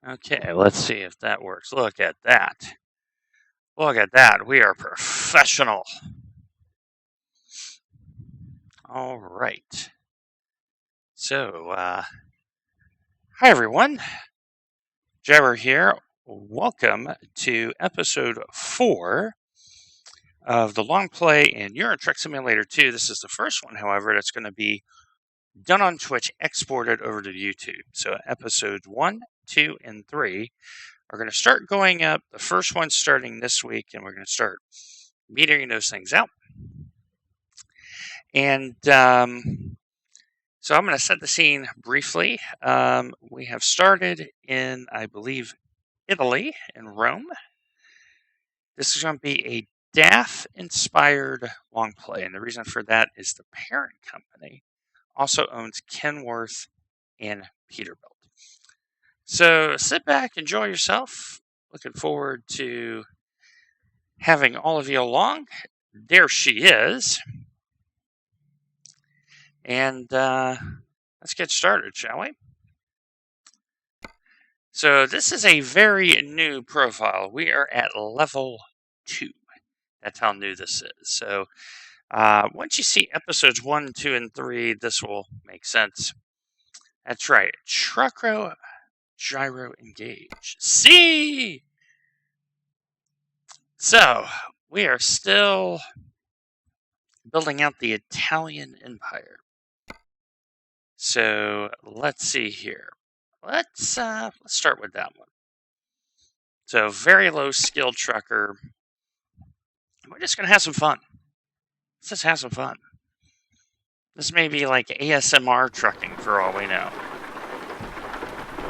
Okay, let's see if that works. Look at that. Look at that. We are professional. All right. So, hi everyone. Jabber here. Welcome to episode 4 of the long play in Euro Truck Simulator 2. This is the first one, however, that's going to be done on Twitch, exported over to YouTube. So episodes 1, 2, and 3 are going to start going up. The first one's starting this week, and we're going to start metering those things out. And so I'm going to set the scene briefly. We have started in, I believe, Italy, in Rome. This is going to be a DAF-inspired long play, and the reason for that is the parent company also owns Kenworth and Peterbilt. So sit back, enjoy yourself. Looking forward to having all of you along. There she is. And let's get started, shall we? So this is a very new profile. We are at level 2. That's how new this is. So once you see episodes 1, 2, and 3, this will make sense. That's right. Truck row, gyro, engage. See! So we are still building out the Italian Empire. So let's see here. Let's start with that one. So very low skilled trucker. We're just gonna have some fun. Let's just have some fun. This may be like ASMR trucking for all we know.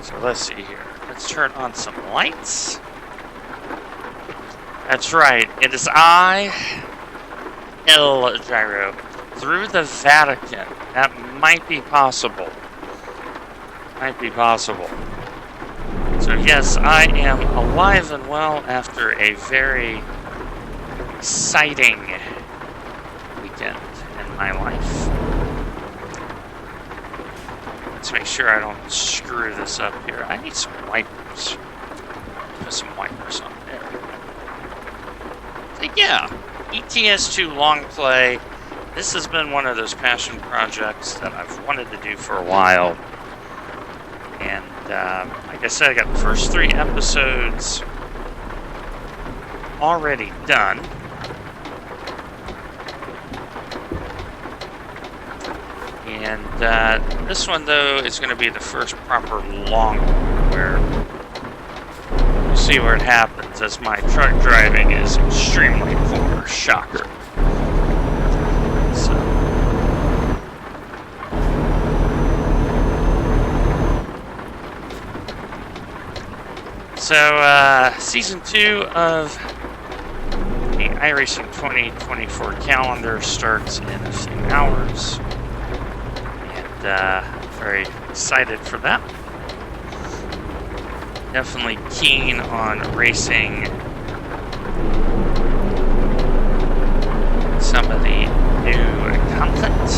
So let's see here. Let's turn on some lights. That's right. It is I, El Gyro, through the Vatican. That might be possible. Might be possible. So yes, I am alive and well after a very exciting weekend in my life. Let's make sure I don't screw this up here. I need some wipers. Put some wipers on there. So yeah, ETS2 Longplay. This has been one of those passion projects that I've wanted to do for a while. And like I said, I got the first 3 episodes already done. And this one, though, is going to be the first proper long one, where we'll see where it happens, as my truck driving is extremely poor. Shocker. So Season 2 of the iRacing 2024 calendar starts in a few hours. Very excited for that. Definitely keen on racing some of the new content.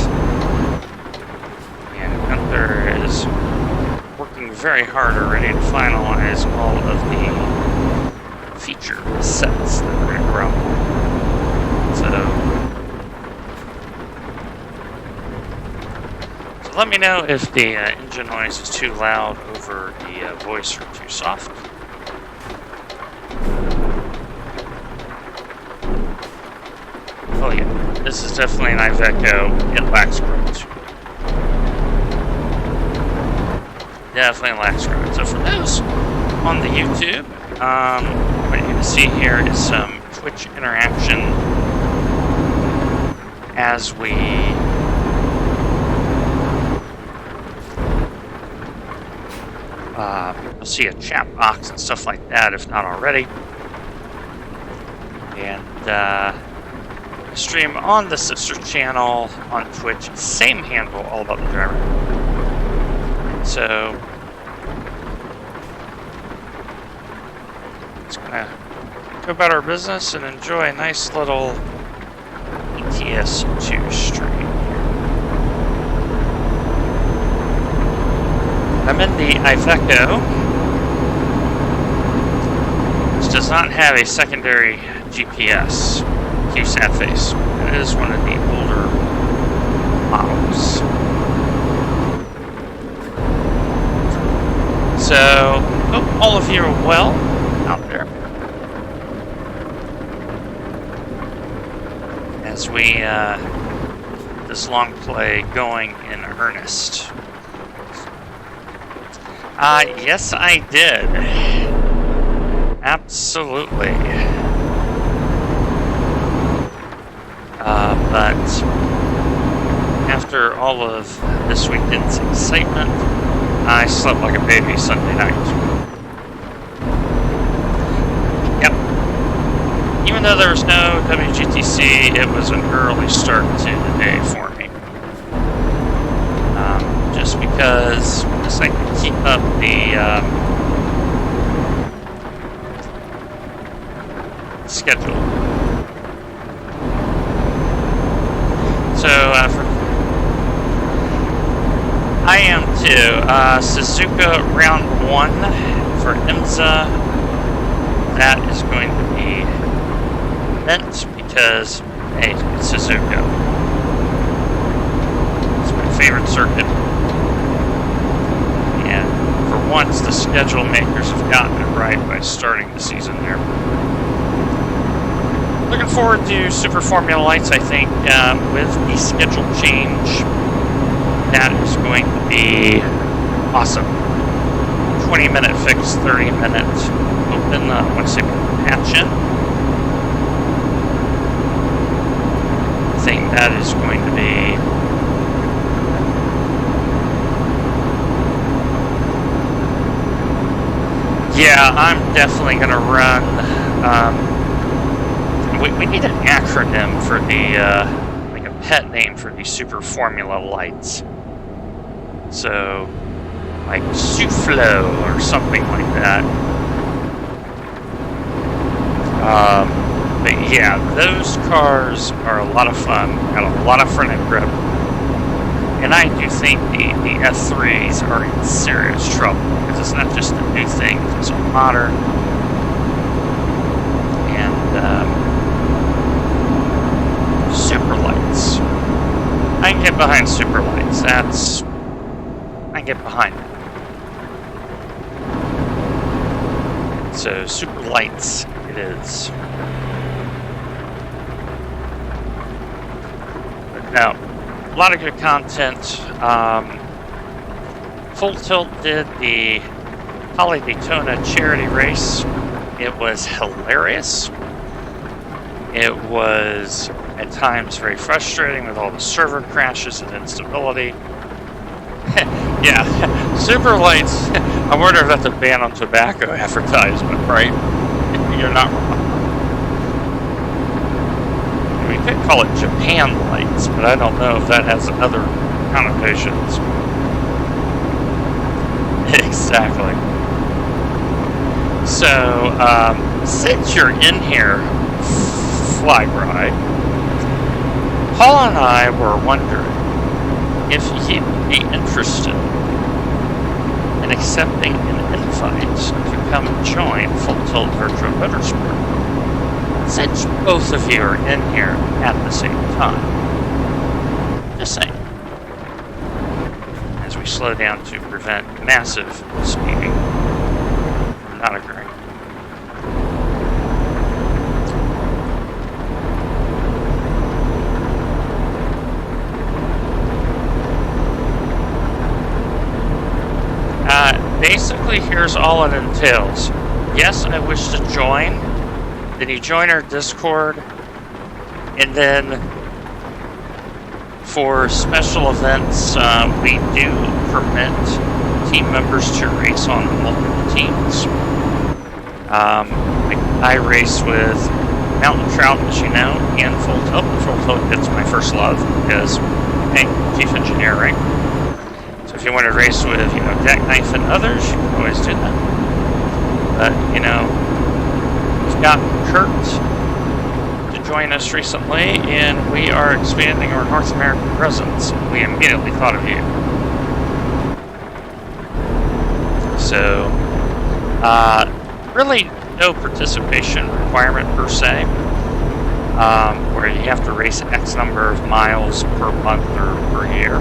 And Gunther is working very hard already to finalize all of the feature sets that we're going to grow. So let me know if the engine noise is too loud over the voice or too soft. Oh yeah, this is definitely an Iveco. It lacks growth. Definitely lacks growth. So for those on the YouTube, what you're going to see here is some Twitch interaction as we you'll see a chat box and stuff like that, if not already. And stream on the sister channel on Twitch, same handle, all about the driver. So it's gonna go about our business and enjoy a nice little ETS2 stream. I'm in the Iveco does not have a secondary GPS QSAT face. It is one of the older models. So, hope all of you are well out there as we this long play going in earnest. Yes, I did. Absolutely. But after all of this weekend's excitement, I slept like a baby Sunday night. Yep. Even though there was no WGTC, it was an early start to the day for me. Just because I could keep up the schedule. So, I am too. Suzuka round 1 for IMSA. That is going to be meant because, hey, it's Suzuka. It's my favorite circuit. And for once, the schedule makers have gotten it right by starting the season there. Looking forward to Super Formula Lights, I think, with the schedule change. That is going to be awesome. 20-minute fix, 30-minute open, once they patch in. I think that is going to be yeah, I'm definitely going to run we need an acronym for the like a pet name for the Super Formula Lights. So, like Suflo or something like that. But yeah, those cars are a lot of fun. Got a lot of front end grip. And I do think the S3s are in serious trouble because it's not just a new thing, it's also modern. And Super Lights. I can get behind Super Lights. I can get behind it. So, Super Lights it is. But no, a lot of good content. Full Tilt did the Holly Daytona charity race. It was hilarious. It was at times very frustrating with all the server crashes and instability. Yeah, Super Lights. I wonder if that's a ban on tobacco advertisement, right? You're not wrong. We could call it Japan Lights, but I don't know if that has other connotations. Exactly. So, since you're in here, Fly Ride, Paul and I were wondering if he'd be interested in accepting an invite to come and join Full Tilt Virtual Motorsport, since both of you are in here at the same time. Just saying. As we slow down to prevent massive speeding. I'm not agreeing. Basically, here's all it entails. Yes, I wish to join. Then you join our Discord, and then for special events, we do permit team members to race on multiple teams. I race with Mountain Trout, as you know, and Full Tilt. Full Tilt gets my first love because, hey, chief engineer, right? So if you want to race with, Jackknife and others, you can always do that. But, we've got Kurt to join us recently, and we are expanding our North American presence. We immediately thought of you. So, really no participation requirement per se, where you have to race X number of miles per month or per year.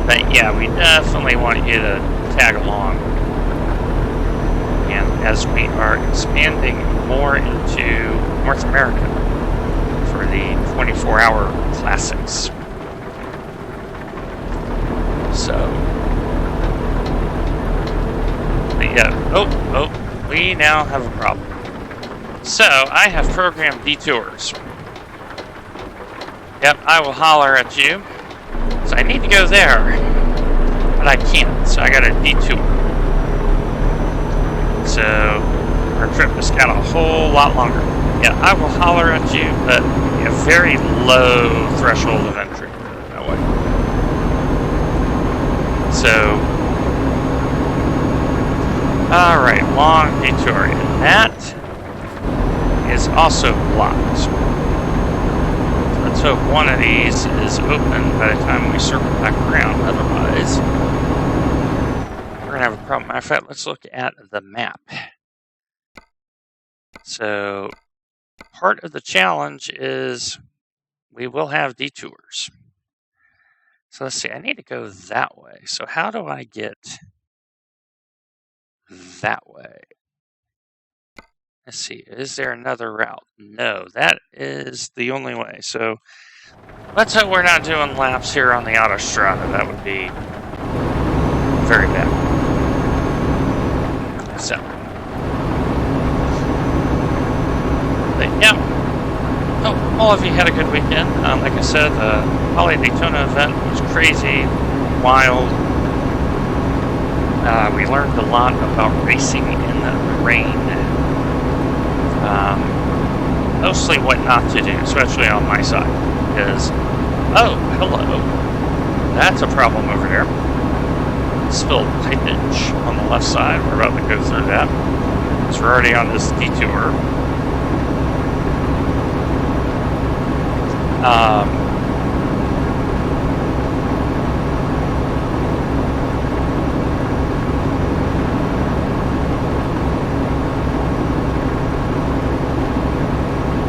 But yeah, we definitely want you to tag along. And as we are expanding more into North America for the 24-hour classics. So, yeah, we now have a problem. So, I have programmed detours. Yep, I will holler at you. So I need to go there, but I can't, so I got a detour. So, our trip has got a whole lot longer. Yeah, I will holler at you, but a very low threshold of entry that way. So, alright, long detour, and that is also blocked. Let's hope one of these is open by the time we circle back around, otherwise we're going to have a problem. Matter of fact, let's look at the map. So, part of the challenge is we will have detours. So let's see, I need to go that way. So how do I get that way? Let's see, is there another route? No, that is the only way. So let's hope we're not doing laps here on the Autostrada. That would be very bad. So, but yeah, hope all of you had a good weekend. Like I said, the Poly Daytona event was crazy, wild. We learned a lot about racing in the rain. Mostly what not to do, especially on my side, because, oh, hello, that's a problem over there. Spilled pipage on the left side. We're about to go through that. So we're already on this detour.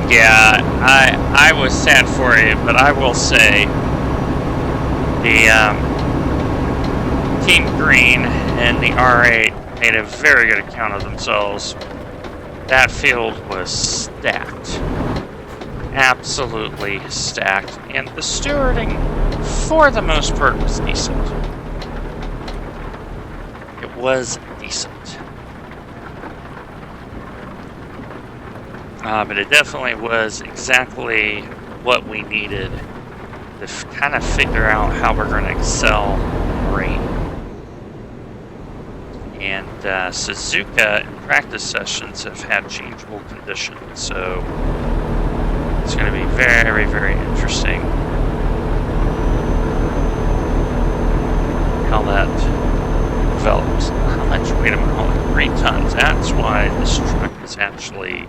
Yeah, I was sad for you, but I will say the Team Green and the R8 made a very good account of themselves. That field was stacked. Absolutely stacked. And the stewarding, for the most part, was decent. It was decent. But it definitely was exactly what we needed to kind of figure out how we're going to excel in rain. And Suzuka in practice sessions have had changeable conditions, so it's going to be very, very interesting how that develops. How much? Wait a minute, only 3 tons. That's why this truck is actually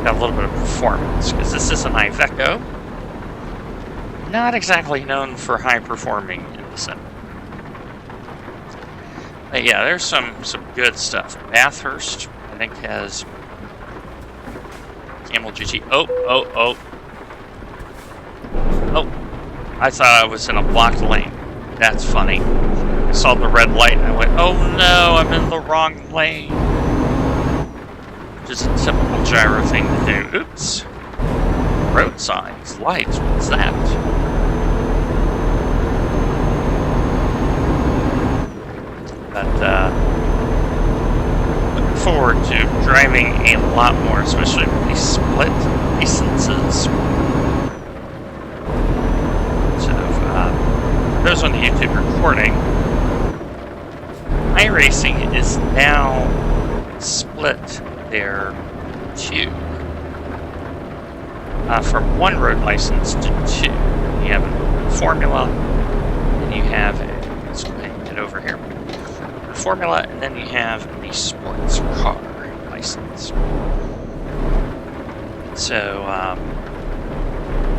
got a little bit of performance, because this is an Iveco, not exactly known for high performing in the center. But yeah, there's some good stuff. Bathurst, I think, has Camel GT. Oh, I thought I was in a blocked lane. That's funny. I saw the red light and I went, oh no, I'm in the wrong lane. Just a typical gyro thing to do. Oops. Road signs, lights, what's that? But, looking forward to driving a lot more, especially with these split licenses. So, those on the YouTube recording, iRacing is now split their 2 from 1 road license to 2. You have a Formula, and you have let's go ahead and get over here. The Formula, and then you have the sports car license. So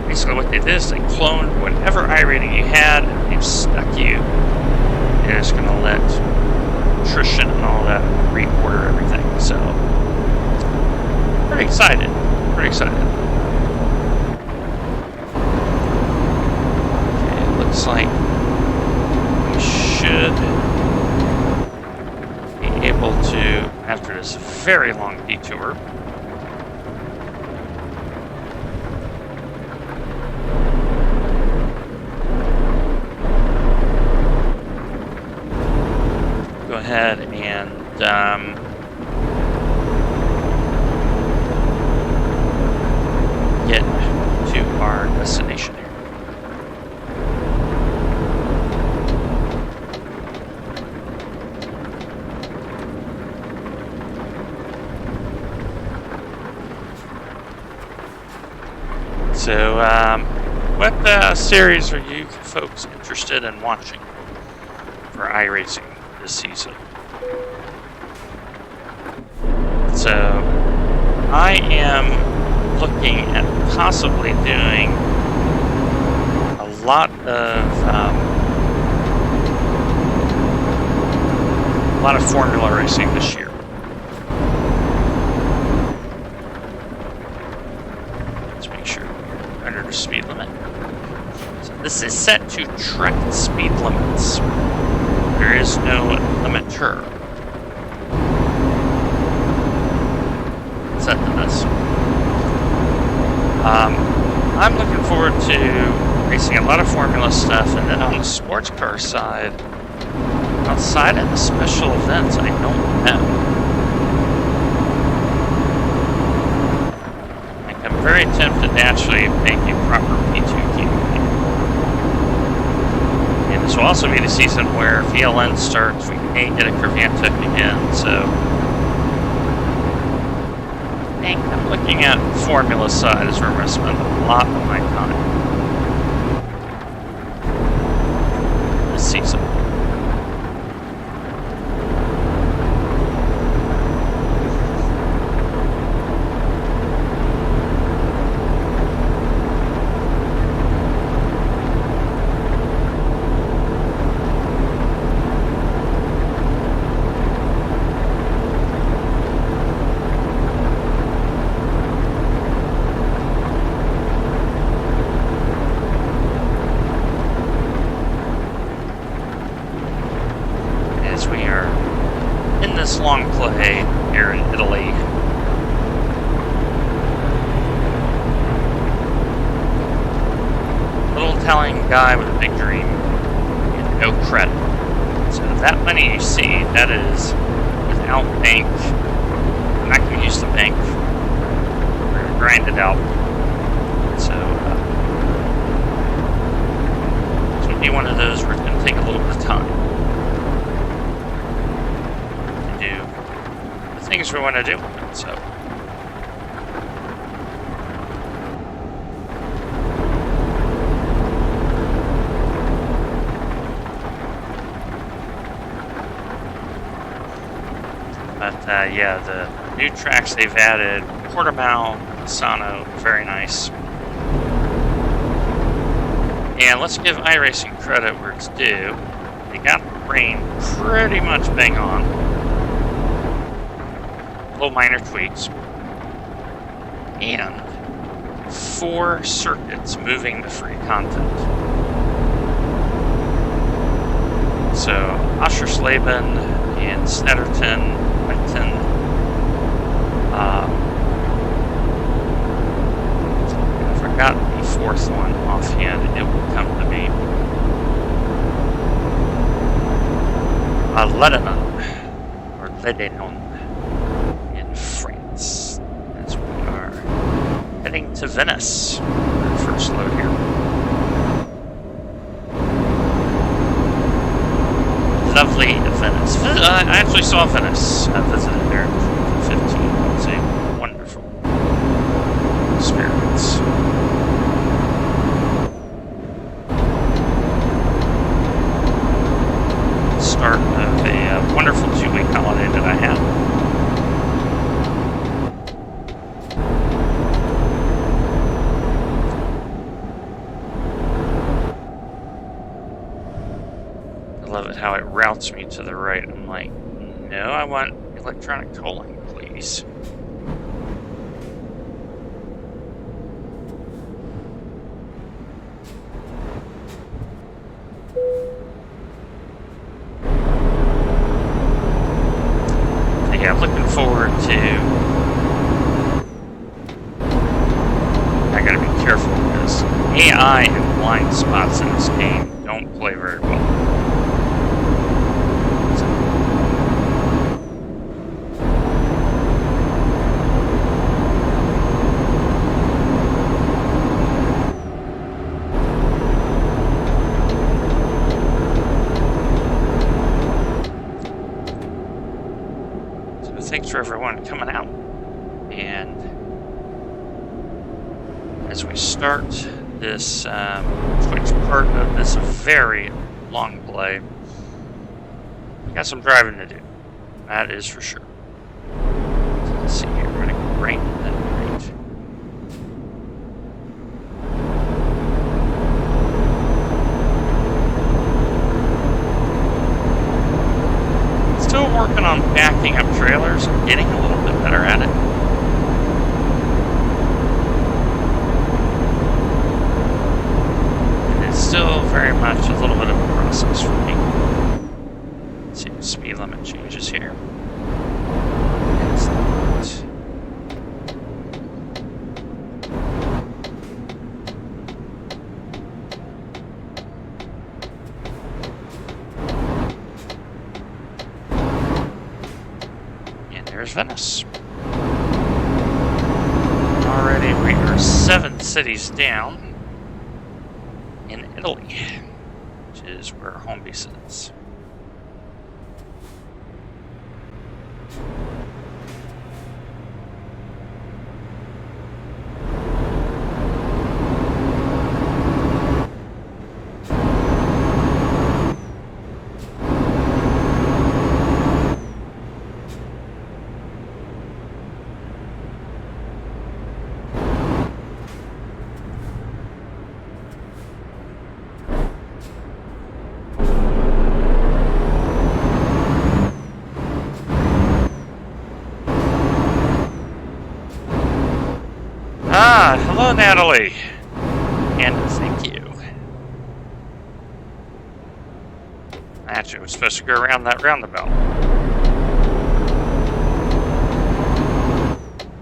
basically what they did is they cloned whatever iRating you had, and they've stuck you is going to let Trishan and all that reorder everything. So, pretty excited. Pretty excited. Okay, it looks like we should be able to, after this very long detour, go ahead and get to our destination here. So, what series are you folks interested in watching for iRacing this season? So, I am looking at possibly doing a lot of formula racing this year. Let's make sure we're under the speed limit. So this is set to track speed limits. There is no limiter set to this. I'm looking forward to racing a lot of formula stuff, and then on the sports car side, outside of the special events, I don't know. Like, I'm very tempted to actually make a proper P2 campaign. And this will also be the season where VLN starts. We may get a Curvantic again, so I think I'm looking at formula side is where I'm going to spend a lot of my time this season. Longplay here in Italy. Little Italian guy with a big dream and no credit. So that money you see, that is without bank. I'm not going to use the bank. We're going to grind it out. So this would be one of those where it's going to take a little bit of time. Things we want to do. So, but yeah, the new tracks they've added: Portimao, Misano, very nice. And let's give iRacing credit where it's due. They got the rain pretty much bang on. Little minor tweaks, and 4 circuits moving the free content. So Oschersleben and Snetterton, Winton, I forgot the 4th one offhand. It will come to me. Lebanon or Lebanon. France, as we are heading to Venice. Our first load here. Lovely Venice. I actually saw Venice. I visited there in 2015. It's a wonderful experience. Start of a wonderful 2-week holiday that I had. love it how it routes me to the right. I'm like, no, I want electronic tolling, please. Yeah, I'm looking forward to... I gotta be careful because AI and blind spots in this game don't play very well. Thanks for everyone coming out. And as we start this Twitch part of this very long play, we got some driving to do. That is for sure. So let's see here. We're going to go right in that right. Still working on backing up trailers. I'm getting a little bit better at it. And it's still very much a little bit of a process for me. Let's see if the speed limit changes here. It's not. There's Venice. Already we are 7 cities down in Italy, which is where our home base is. Hello, Natalie, and thank you. I actually was supposed to go around that roundabout.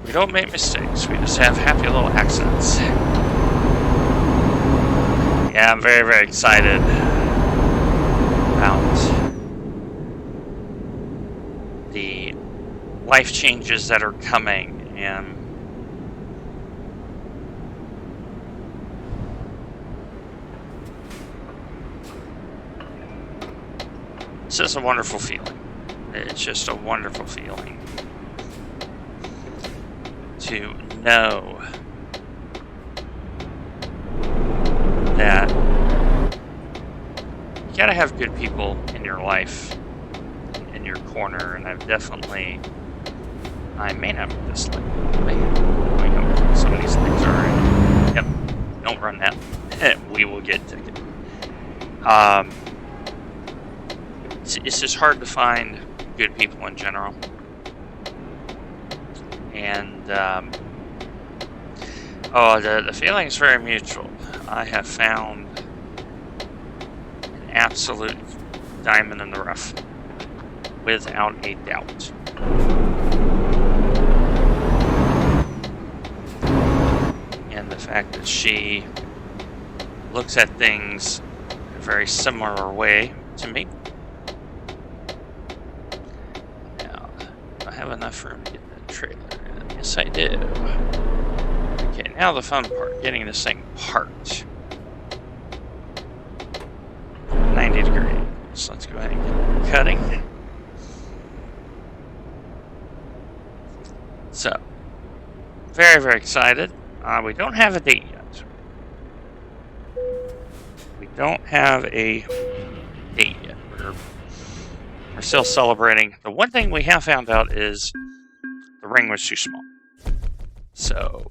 We don't make mistakes, we just have happy little accidents. Yeah, I'm very, very excited about the life changes that are coming, and it's just a wonderful feeling. It's just a wonderful feeling to know that you gotta have good people in your life, in your corner, and I may not be this late. I know some of these things are. Yep, don't run that. We will get ticketed. It's just hard to find good people in general. And, the feeling is very mutual. I have found an absolute diamond in the rough, without a doubt. And the fact that she looks at things in a very similar way to me. Have enough room to get that trailer in. Yes, I do. Okay, now the fun part, getting this thing parked. 90 degrees. So let's go ahead and get cutting. So, very, very excited. We don't have a date yet. We don't have a date yet. We're still celebrating. The one thing we have found out is the ring was too small. So,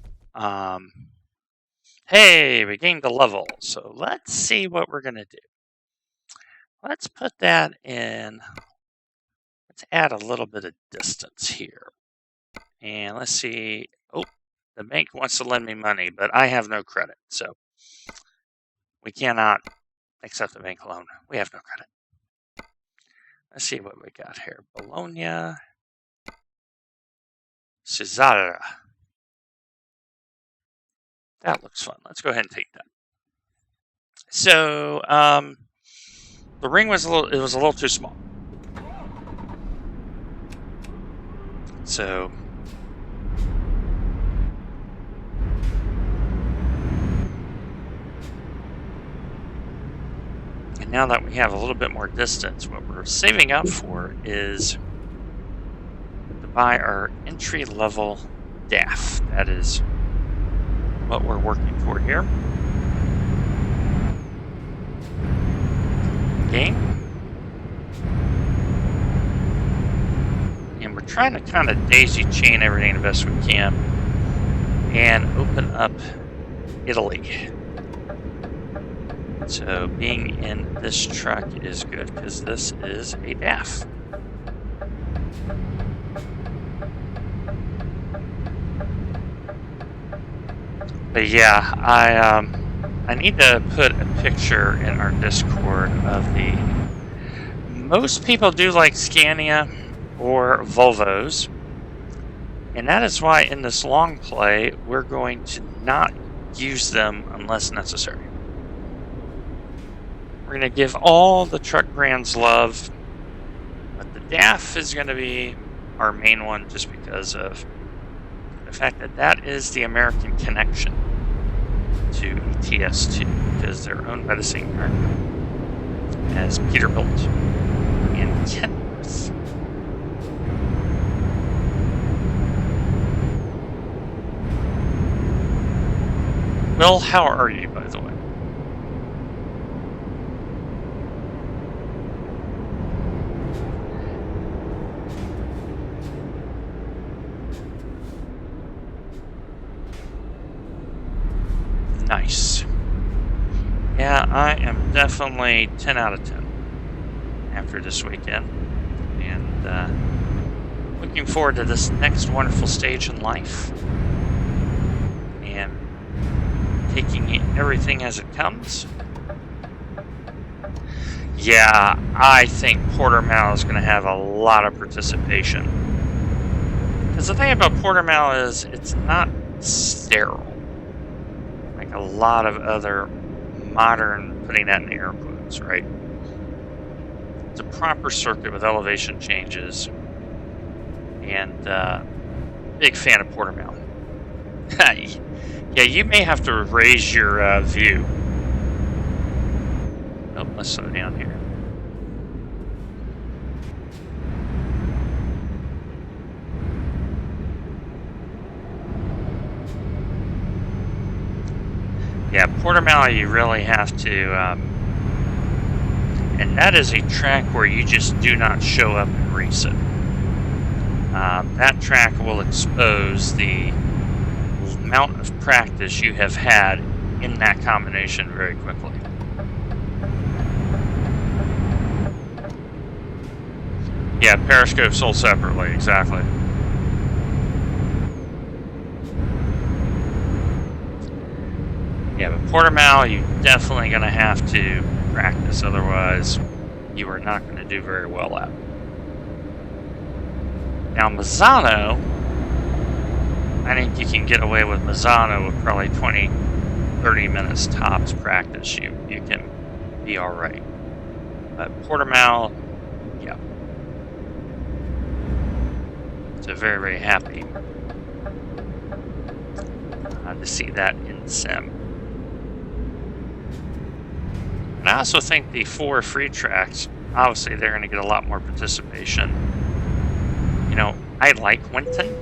hey, we gained a level. So let's see what we're going to do. Let's put that in. Let's add a little bit of distance here. And let's see. Oh, the bank wants to lend me money, but I have no credit. So we cannot accept the bank loan. We have no credit. Let's see what we got here. Bologna. Cesara. That looks fun. Let's go ahead and take that. So the ring was a little too small. So and now that we have a little bit more distance, what we're saving up for is to buy our entry-level DAF. That is what we're working toward here. Game. And we're trying to kind of daisy chain everything the best we can and open up Italy. So being in this truck is good because this is a DAF. But yeah, I need to put a picture in our Discord of the... Most people do like Scania or Volvos, and that is why in this long play we're going to not use them unless necessary. We're going to give all the truck brands love, but the DAF is going to be our main one just because of the fact that that is the American connection to ETS2, because they're owned by the same parent as Peterbilt and Kenworth. Will, how are you, by the way? Nice. Yeah, I am definitely 10 out of 10 after this weekend. And looking forward to this next wonderful stage in life. And taking everything as it comes. Yeah, I think Portimao is going to have a lot of participation. Because the thing about Portimao is it's not sterile. A lot of other modern, putting that in air quotes, right? It's a proper circuit with elevation changes, and big fan of Portimao. Yeah, you may have to raise your view. Oh, let's slow down here. Yeah, Portimao, you really have to, and that is a track where you just do not show up and race it. That track will expose the amount of practice you have had in that combination very quickly. Yeah, periscope sold separately, exactly. Yeah, but Portimao, you're definitely going to have to practice, otherwise you are not going to do very well at. Now, Mazzano, I think you can get away with Mazzano with probably 20-30 minutes tops practice. You can be all right. But Portimao, yeah. So very, very happy to see that in sim. And I also think the 4 free tracks, obviously they're going to get a lot more participation. You know, I like Winton.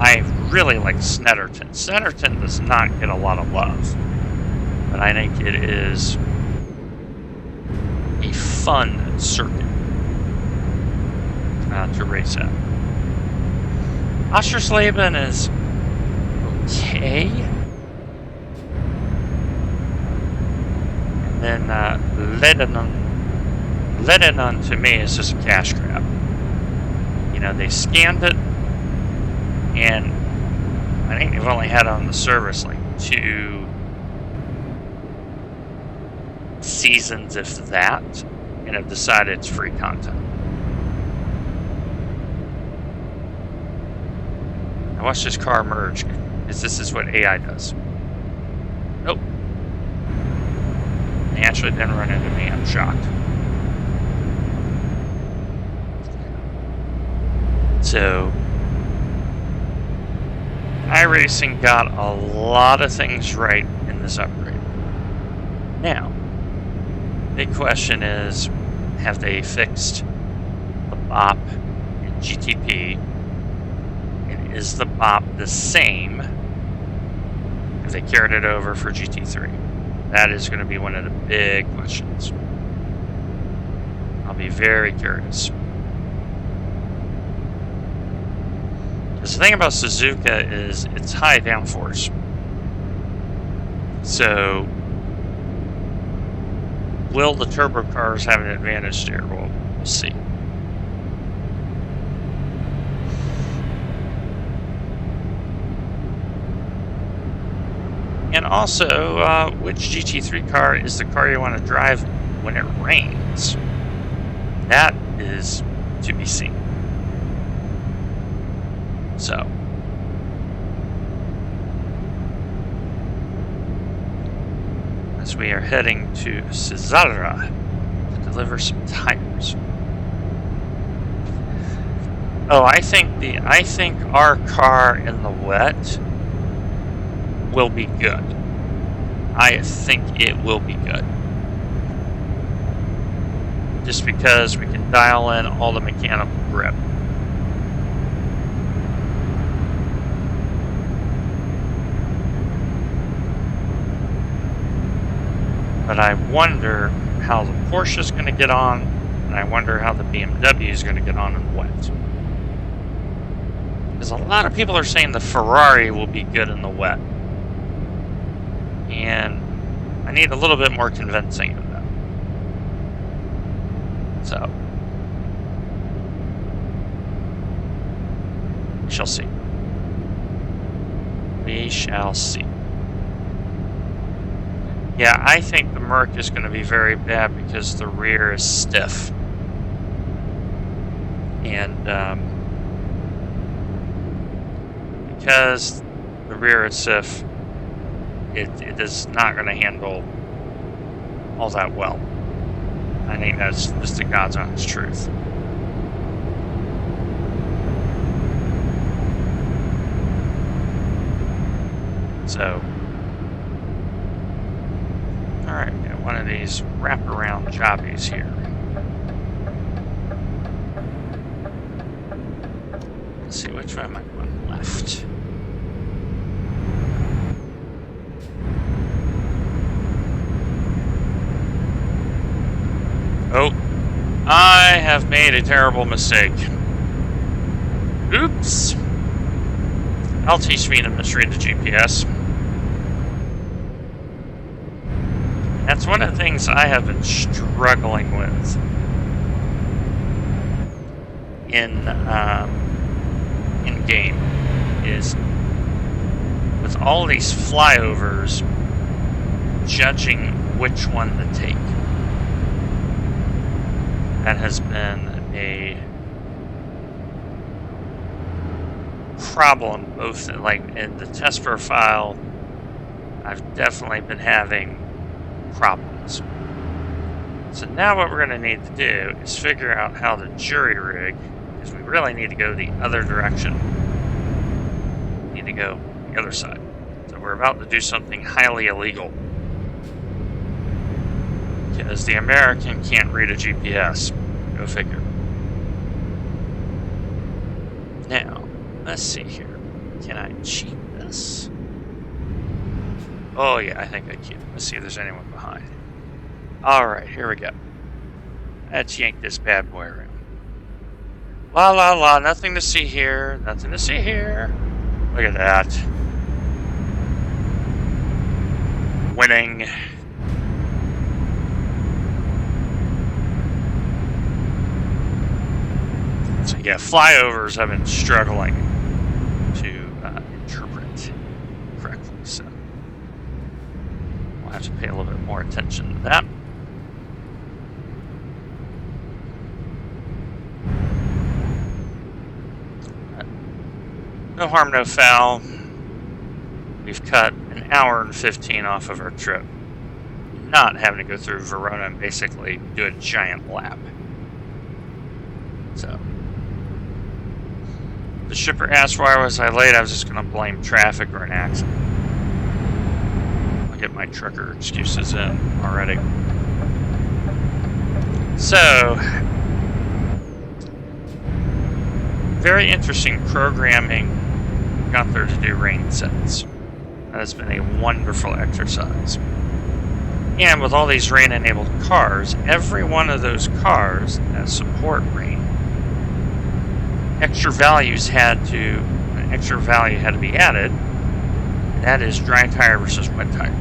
I really like Snetterton. Snetterton does not get a lot of love, but I think it is a fun circuit to race at. Oschersleben is okay. then Lebanon to me is just a cash grab. You know, they scanned it, and I think they've only had it on the service like 2 seasons, if that, and have decided it's free content. Now watch this car merge, because this is what AI does. Nope. They actually didn't run into me. I'm shocked. So, iRacing got a lot of things right in this upgrade. Now, big question is, have they fixed the BOP in GTP? And is the BOP the same if they carried it over for GT3? That is going to be one of the big questions. I'll be very curious. Because the thing about Suzuka is it's high downforce. So, will the turbo cars have an advantage there? We'll see. And also, which GT3 car is the car you want to drive when it rains? That is to be seen. So, as we are heading to Cesara to deliver some tires. Oh, I think our car in the wet will be good. I think it will be good. Just because we can dial in all the mechanical grip. But I wonder how the Porsche is going to get on, and I wonder how the BMW is going to get on in the wet. Because a lot of people are saying the Ferrari will be good in the wet. And I need a little bit more convincing of that. So, we shall see. We shall see. Yeah, I think the Merc is going to be very bad because the rear is stiff. And because the rear is stiff, it is not going to handle all that well. I think that's just the God's honest truth. So, alright, we got one of these wraparound jobbies here. Let's see, which way am I going left? Oh, I have made a terrible mistake. Oops. I'll teach me to misread the GPS. That's one of the things I have been struggling with in game is with all these flyovers, judging which one to take. That has been a problem, both like in the test profile. I've definitely been having problems. So now what we're going to need to do is figure out how the jury rig, because we really need to go the other direction. We need to go the other side. So we're about to do something highly illegal. Because the American can't read a GPS. Go figure. Now, let's see here. Can I cheat this? Oh yeah, I think I can. Let's see if there's anyone behind. Alright, here we go. Let's yank this bad boy around. La la la, nothing to see here. Nothing to see here. Look at that. Winning. So yeah, flyovers I've been struggling to interpret correctly, so we'll have to pay a little bit more attention to that. No harm, no foul. We've cut an hour and 15 off of our trip, not having to go through Verona and basically do a giant lap. So, the shipper asked why was I late. I was just going to blame traffic or an accident. I'll get my trucker excuses in already. So, very interesting programming got there to do rain sets. That has been a wonderful exercise. And with all these rain-enabled cars, every one of those cars that support rain, extra value had to be added. That is dry tire versus wet tire.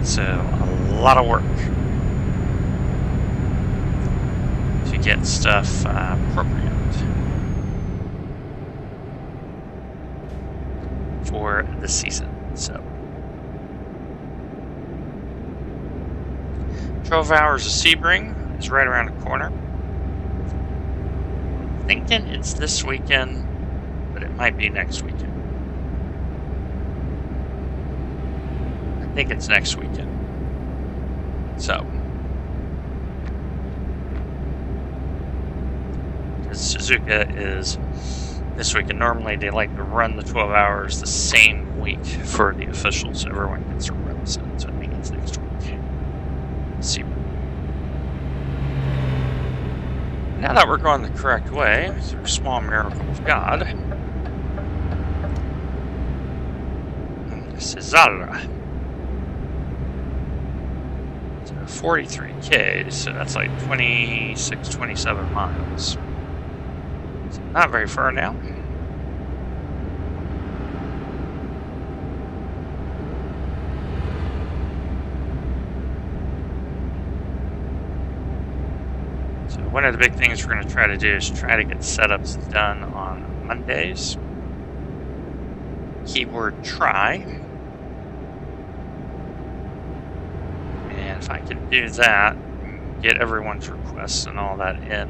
So a lot of work to get stuff appropriate for the season. So 12 hours of Sebring is right around the corner. I'm thinking it's this weekend, but it might be next weekend. I think it's next weekend. So, because Suzuka is this weekend, normally they like to run the 12 hours the same week for the officials, so everyone gets a represent. So I think it's next week. Let's see. Now that we're going the correct way, through a small miracle of God, Cesara. 43K, so that's like 26, 27 miles. So not very far now. So one of the big things we're going to try to do is try to get setups done on Mondays. Keyword try. If I can do that, get everyone's requests and all that in,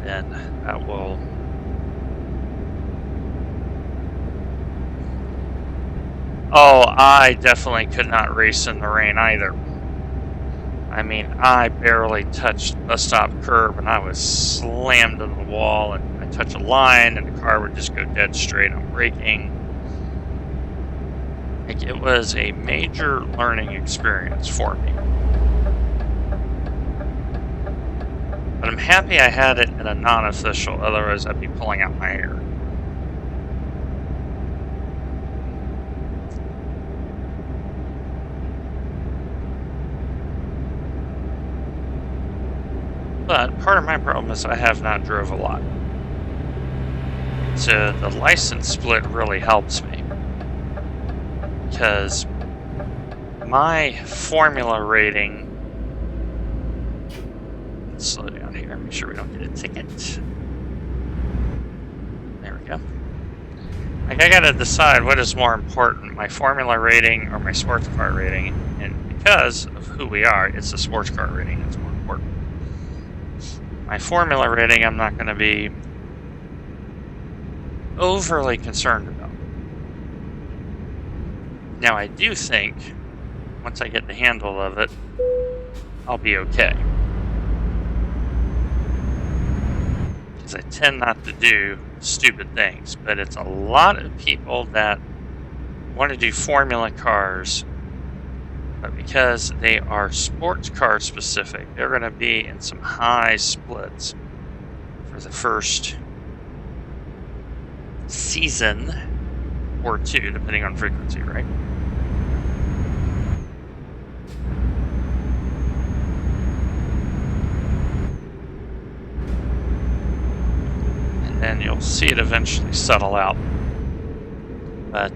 then that will I definitely could not race in the rain either. I mean, I barely touched the bus stop curb and I was slammed into the wall, and I touch a line and the car would just go dead straight on braking. Like, it was a major learning experience for me. But I'm happy I had it in a non-official, otherwise I'd be pulling out my hair. But part of my problem is I have not drove a lot. So the license split really helps me. Because my formula rating, let's slow down here, make sure we don't get a ticket. There we go. Like, I gotta decide what is more important, my formula rating or my sports car rating. And because of who we are, it's the sports car rating that's more important. My formula rating, I'm not gonna be overly concerned about. Now, I do think, once I get the handle of it, I'll be okay. Because I tend not to do stupid things, but it's a lot of people that want to do formula cars, but because they are sports car specific, they're going to be in some high splits for the first season or two, depending on frequency, right? And you'll see it eventually settle out. But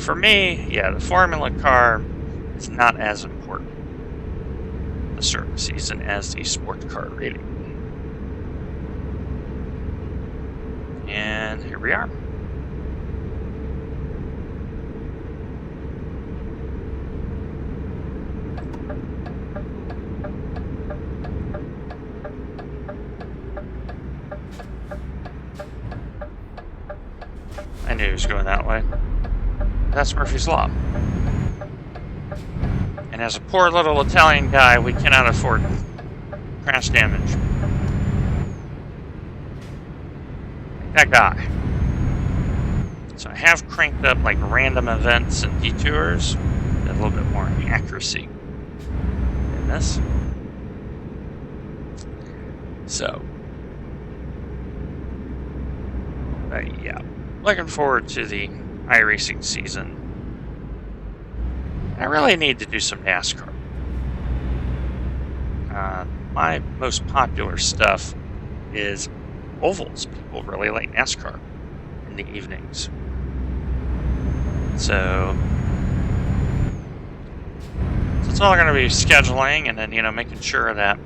for me, yeah, the formula car is not as important. the start of the season as the sports car rating. And here we are. I knew he was going that way. That's Murphy's Law. And as a poor little Italian guy, we cannot afford crash damage. Like that guy. So I have cranked up like random events and detours. Got a little bit more accuracy in this. So, yeah, looking forward to the iRacing season. I really need to do some NASCAR. My most popular stuff is ovals. People really like NASCAR in the evenings. So it's all going to be scheduling and then, you know, making sure that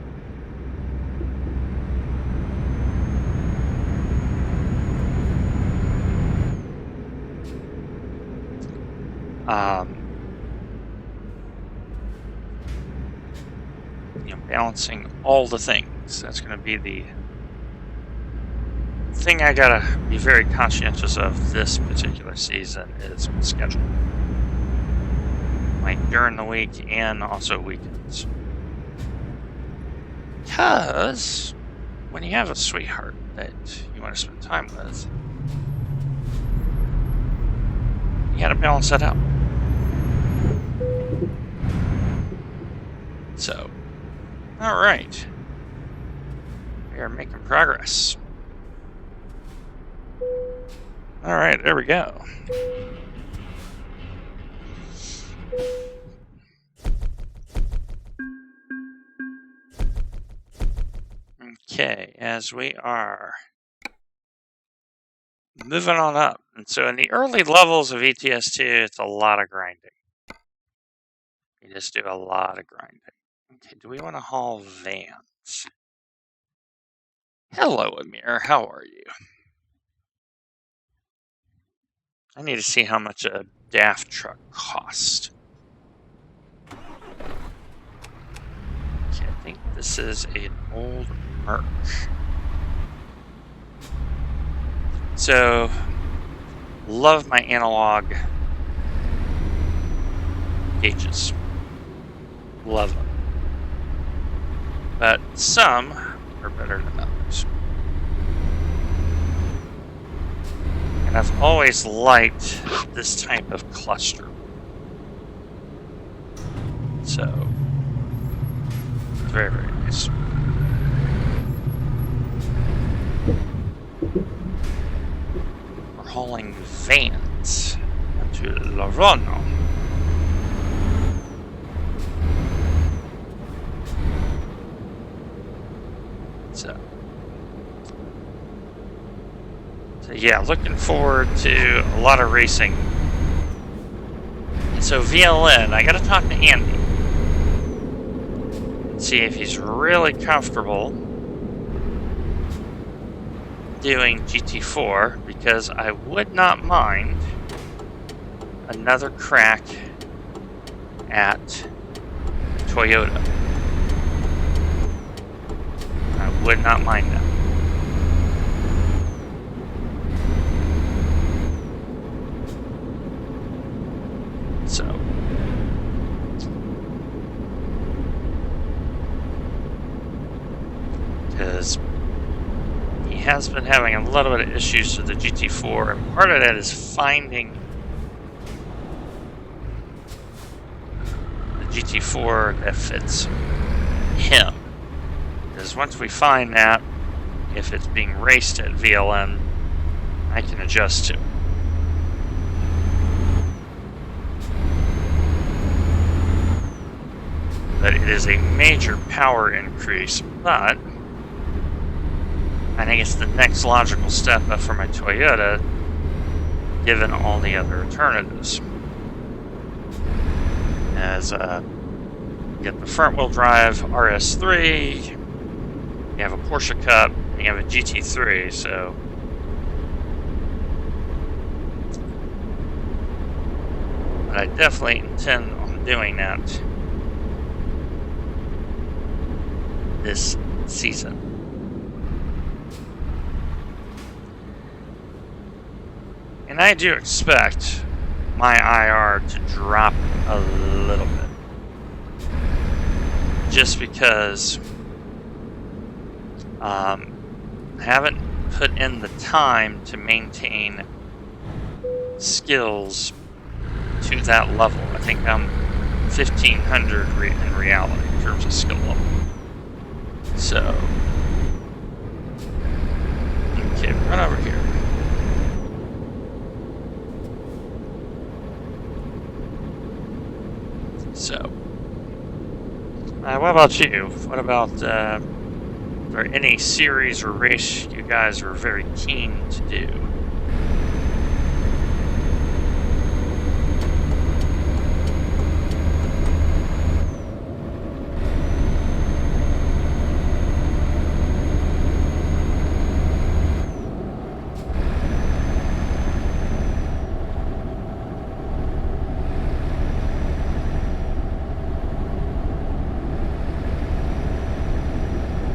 you know, balancing all the things. That's going to be the thing I gotta be very conscientious of this particular season is schedule. Like during the week and also weekends. Because when you have a sweetheart that you want to spend time with, you gotta balance that out. So, alright. We are making progress. Alright, there we go. Okay, as we are moving on up. And so in the early levels of ETS2, it's a lot of grinding. You just do a lot of grinding. Okay, do we want to haul vans? Hello, Amir. How are you? I need to see how much a DAF truck costs. Okay, I think this is an old Merc. So, love my analog gauges. Love them. But some are better than others. And I've always liked this type of cluster. So, very, very nice. We're hauling vans to Lavorno. So yeah, looking forward to a lot of racing. And so VLN, I gotta talk to Andy. See if he's really comfortable doing GT4, because I would not mind another crack at Toyota. I would not mind that. So, because he has been having a little bit of issues with the GT4, and part of that is finding the GT4 that fits him. Because once we find that, if it's being raced at VLN, I can adjust to. But it is a major power increase, but I think it's the next logical step up for my Toyota, given all the other alternatives. As get the front wheel drive RS3, you have a Porsche Cup, and you have a GT3, so but I definitely intend on doing that this season. And I do expect my IR to drop a little bit. Just because I haven't put in the time to maintain skills to that level. I think I'm 1500 in reality in terms of skill level. So, okay, run over here. So, what about you? What about, are there any series or race you guys are very keen to do?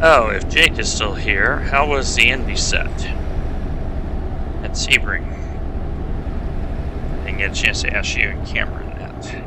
Oh, if Jake is still here, how was the Indy set at Sebring? I didn't get a chance to ask you and Cameron that.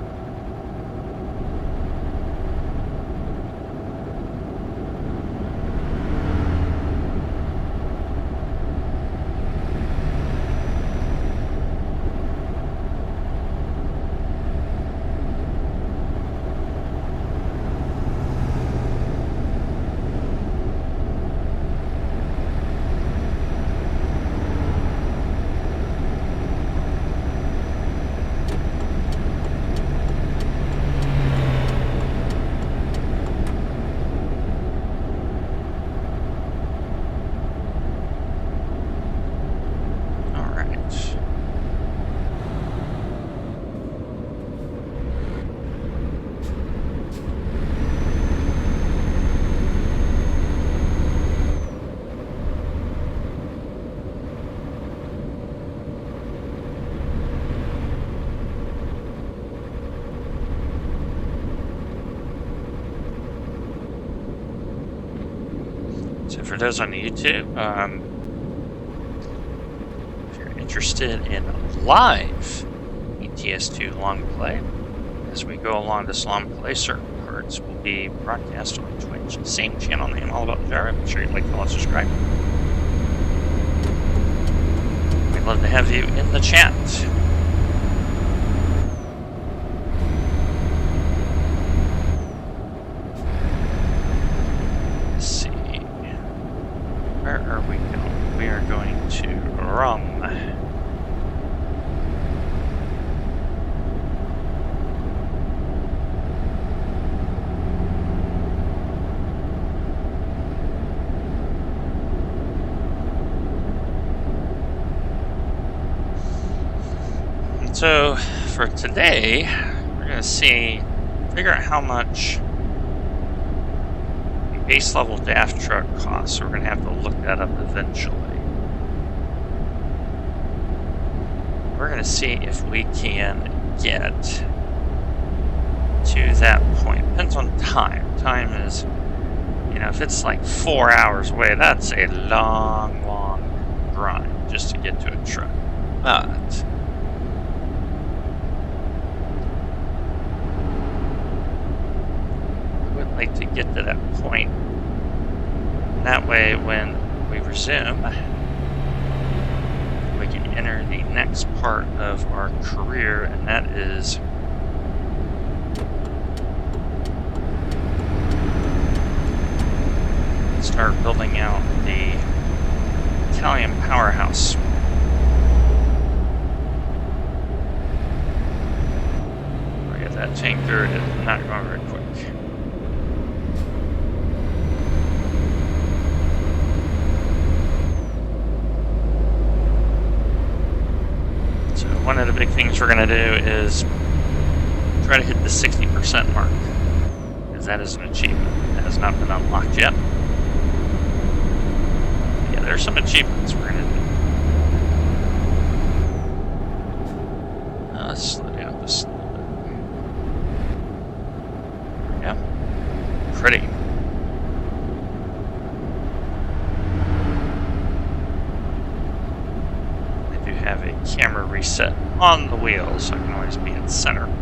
So for those on YouTube, if you're interested in live ETS2 Longplay, as we go along this Longplay, certain parts will be broadcast on Twitch. Same channel name, All About Gyro. Make sure you like, follow, subscribe. We'd love to have you in the chat. Where are we going? We are going to Rome. And so for today, we're going to figure out how much base level DAF truck costs. We're going to have to look that up eventually. We're going to see if we can get to that point. Depends on time. Time is, you know, if it's like 4 hours away, that's a long, long grind just to get to a truck. But I would like to get to that point. That way, when we resume, we can enter the next part of our career, and that is start building out the Italian powerhouse. Look at that tanker, it is not going very quick. One of the big things we're going to do is try to hit the 60% mark because that is an achievement that has not been unlocked yet. Yeah, there's some achievements we're going to do. Let's slow down just a little bit. Yeah, pretty. I do have a camera reset on the wheel, so I can always be in center.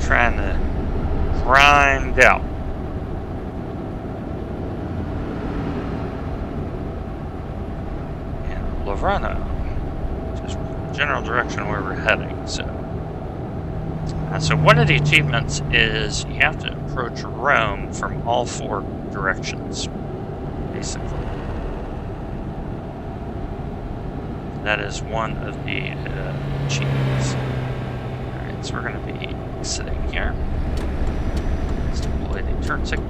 Trying to grind out. And Lavrana, just the general direction where we're heading. So one of the achievements is you have to approach Rome from all 4 directions, basically. That is one of the achievements. Alright, so we're going to be sitting here. Let's deploy the turn signal.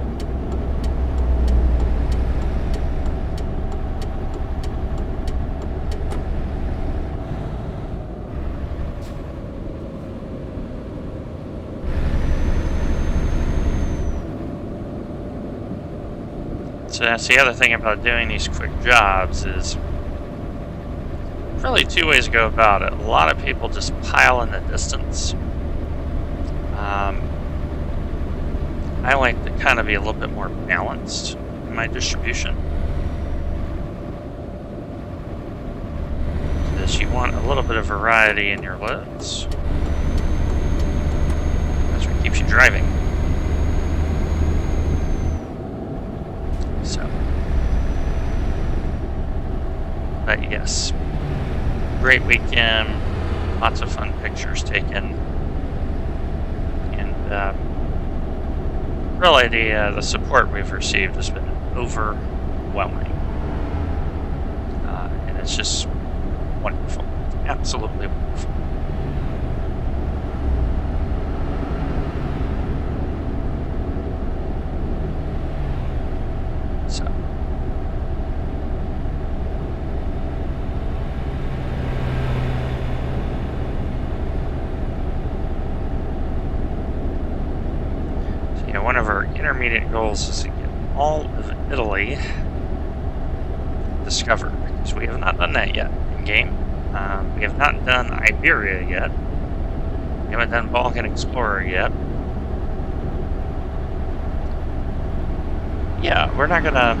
So that's the other thing about doing these quick jobs is really 2 ways to go about it. A lot of people just pile in the distance. I like to kind of be a little bit more balanced in my distribution. Because you want a little bit of variety in your loads. That's what keeps you driving. So. But yes. Great weekend. Lots of fun pictures taken. And really, the support we've received has been overwhelming, and it's just wonderful, absolutely wonderful. So, one of our intermediate goals is to get all of Italy discovered, because we have not done that yet in game. We have not done Iberia yet. We haven't done Balkan Explorer yet. Yeah, we're not gonna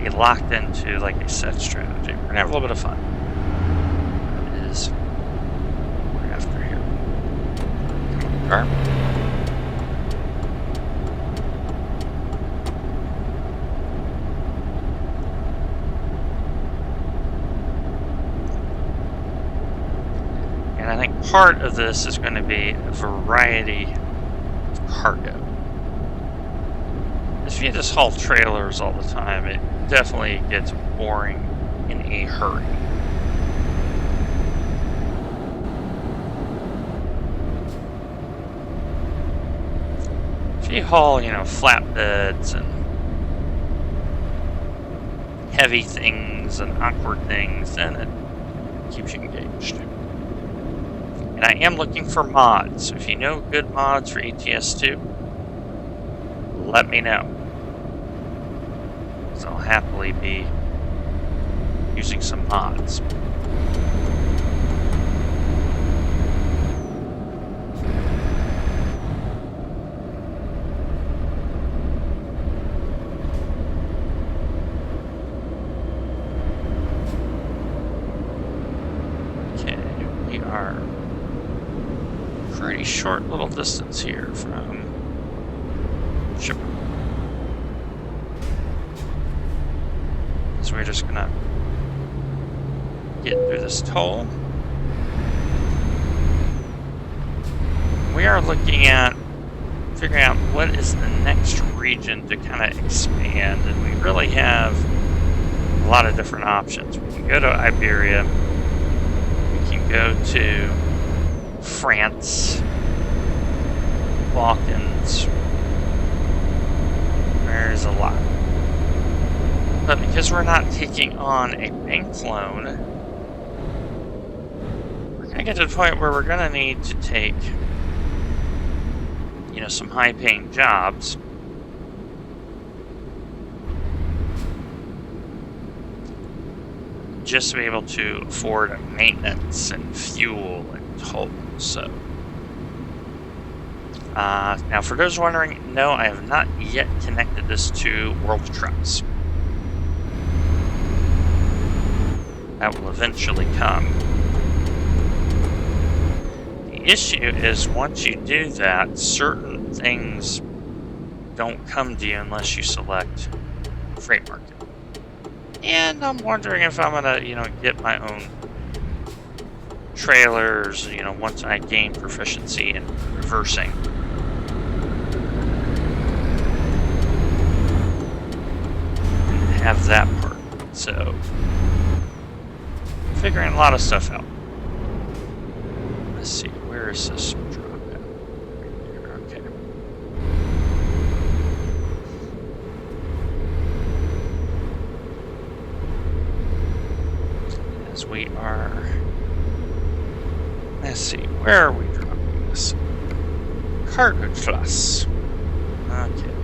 be locked into like a set strategy. We're gonna have a little bit of fun. That is what we're after here. Come on, car. And I think part of this is going to be a variety of cargo. If you just haul trailers all the time, it definitely gets boring in a hurry. If you haul, flatbeds and heavy things and awkward things, then it keeps you engaged. And I am looking for mods. If you know good mods for ETS2, let me know. Because I'll happily be using some mods. Okay, we are pretty short little distance here from shipper. So we're just gonna get through this toll. We are looking at figuring out what is the next region to kind of expand, and we really have a lot of different options. We can go to Iberia, we can go to France, Balkans. There's a lot. But because we're not taking on a bank loan, we're going to get to the point where we're going to need to take, you know, some high-paying jobs. Just to be able to afford maintenance and fuel and tolls. So, now for those wondering, no, I have not yet connected this to World Trucks. That will eventually come. The issue is once you do that, certain things don't come to you unless you select Freight Market. And I'm wondering if I'm gonna, you know, get my own trailers, you know, once I gain proficiency in reversing. And have that part. So, figuring a lot of stuff out. Let's see, where is this drop at? Right there, okay. As we are... Let's see, where are we dropping this? Cargo class. Okay.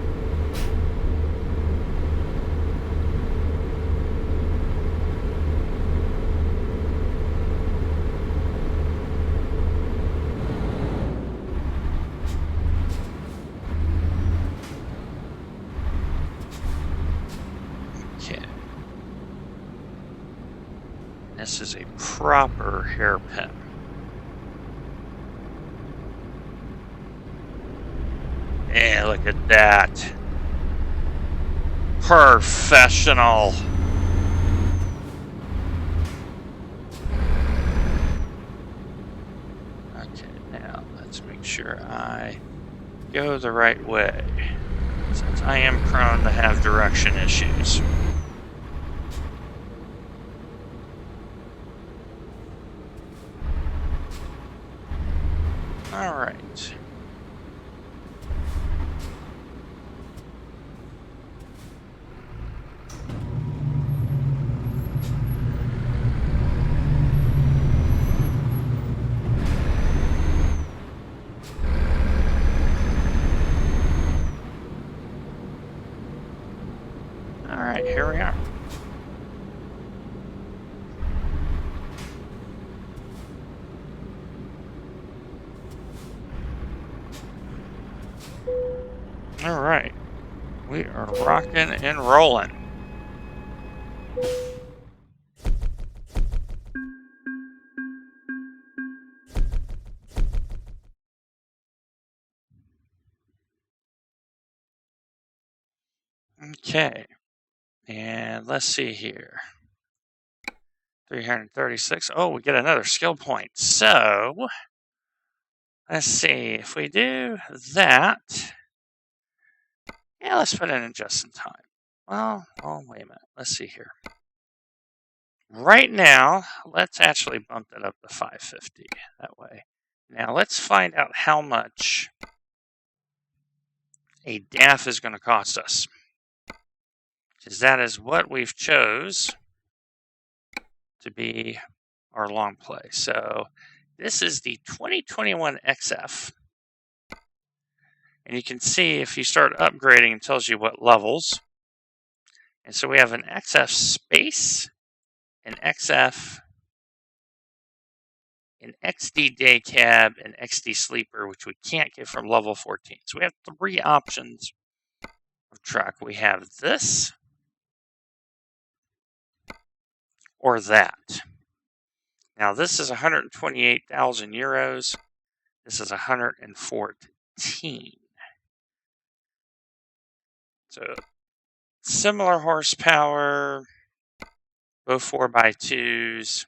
This is a proper hairpin. Yeah, look at that. Professional. Okay, now let's make sure I go the right way, since I am prone to have direction issues. All right. All right, here we are. All right, we are rocking and rolling. Okay, and let's see here. 336. Oh, we get another skill point. So, let's see. If we do that, yeah, let's put it in just in time. Well, oh, wait a minute. Let's see here. Right now, let's actually bump that up to 550 that way. Now, let's find out how much a DAF is going to cost us. Because that is what we've chose to be our long play. So, this is the 2021 XF. And you can see if you start upgrading, it tells you what levels. And so we have an XF Space, an XF, an XD Day Cab, an XD Sleeper, which we can't get from level 14. So we have 3 options of truck. We have this or that. Now this is 128,000 euros. This is 114. So similar horsepower, both 4x2s.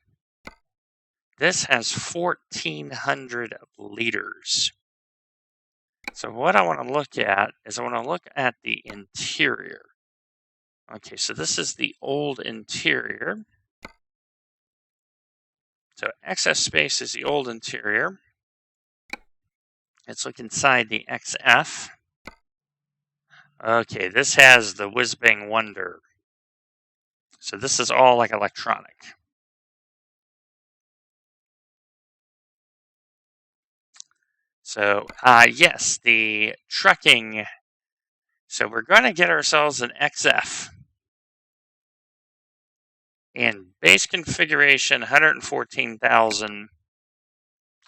This has 1,400 liters. So what I want to look at is I want to look at the interior. Okay, so this is the old interior. So XF Space is the old interior. Let's look inside the XF. Okay, this has the Whiz Bang Wonder So this is all like electronic. So, yes, the trucking. So we're going to get ourselves an XF. And base configuration, 114,000.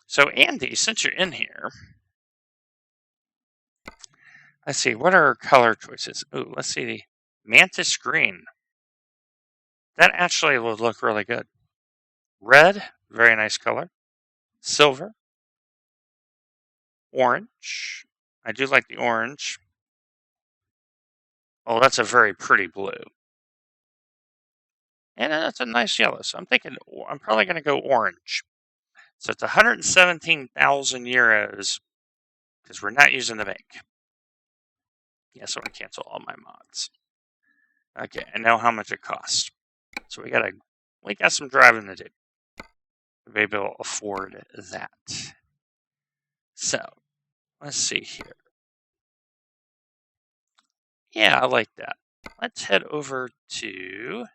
So Andy, since you're in here, let's see, what are our color choices? Ooh, let's see, the Mantis Green. That actually will look really good. Red, very nice color. Silver. Orange. I do like the orange. Oh, that's a very pretty blue. And that's a nice yellow. So I'm thinking I'm probably going to go orange. So it's 117,000 euros because we're not using the bank. Yeah, so I'm going to cancel all my mods. Okay, and now how much it costs. So we got some driving to do. Maybe we'll afford that. So, let's see here. Yeah, I like that. Let's head over to...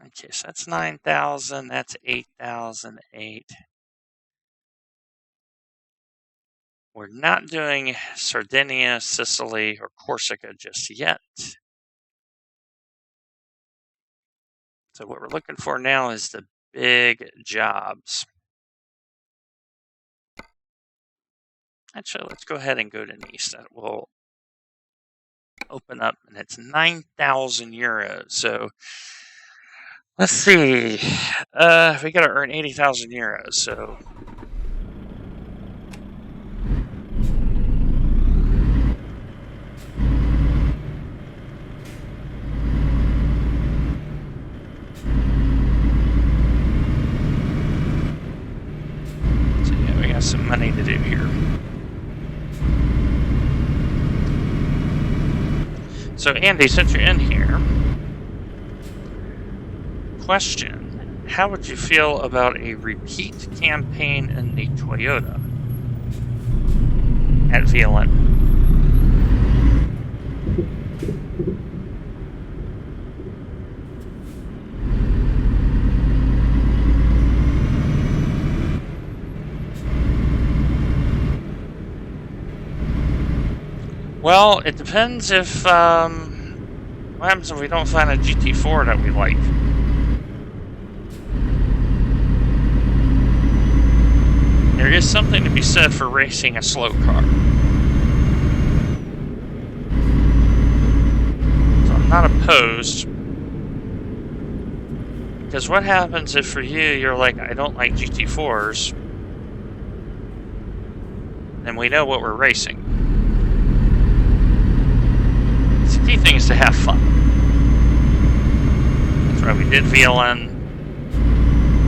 Okay, so that's 9,000. That's 8,008. We're not doing Sardinia, Sicily, or Corsica just yet. So what we're looking for now is the big jobs. Actually, let's go ahead and go to Nice. That will open up, and it's 9,000 euros. So let's see. We got to earn 80,000 euros. So yeah, we got some money to do here. So Andy, since you're in here, question, how would you feel about a repeat campaign in the Toyota at VLN? Well, it depends if, what happens if we don't find a GT4 that we like? There is something to be said for racing a slow car. So I'm not opposed. Because what happens if for you, you're like, I don't like GT4s, then we know what we're racing. The key thing is to have fun. That's why we did VLN.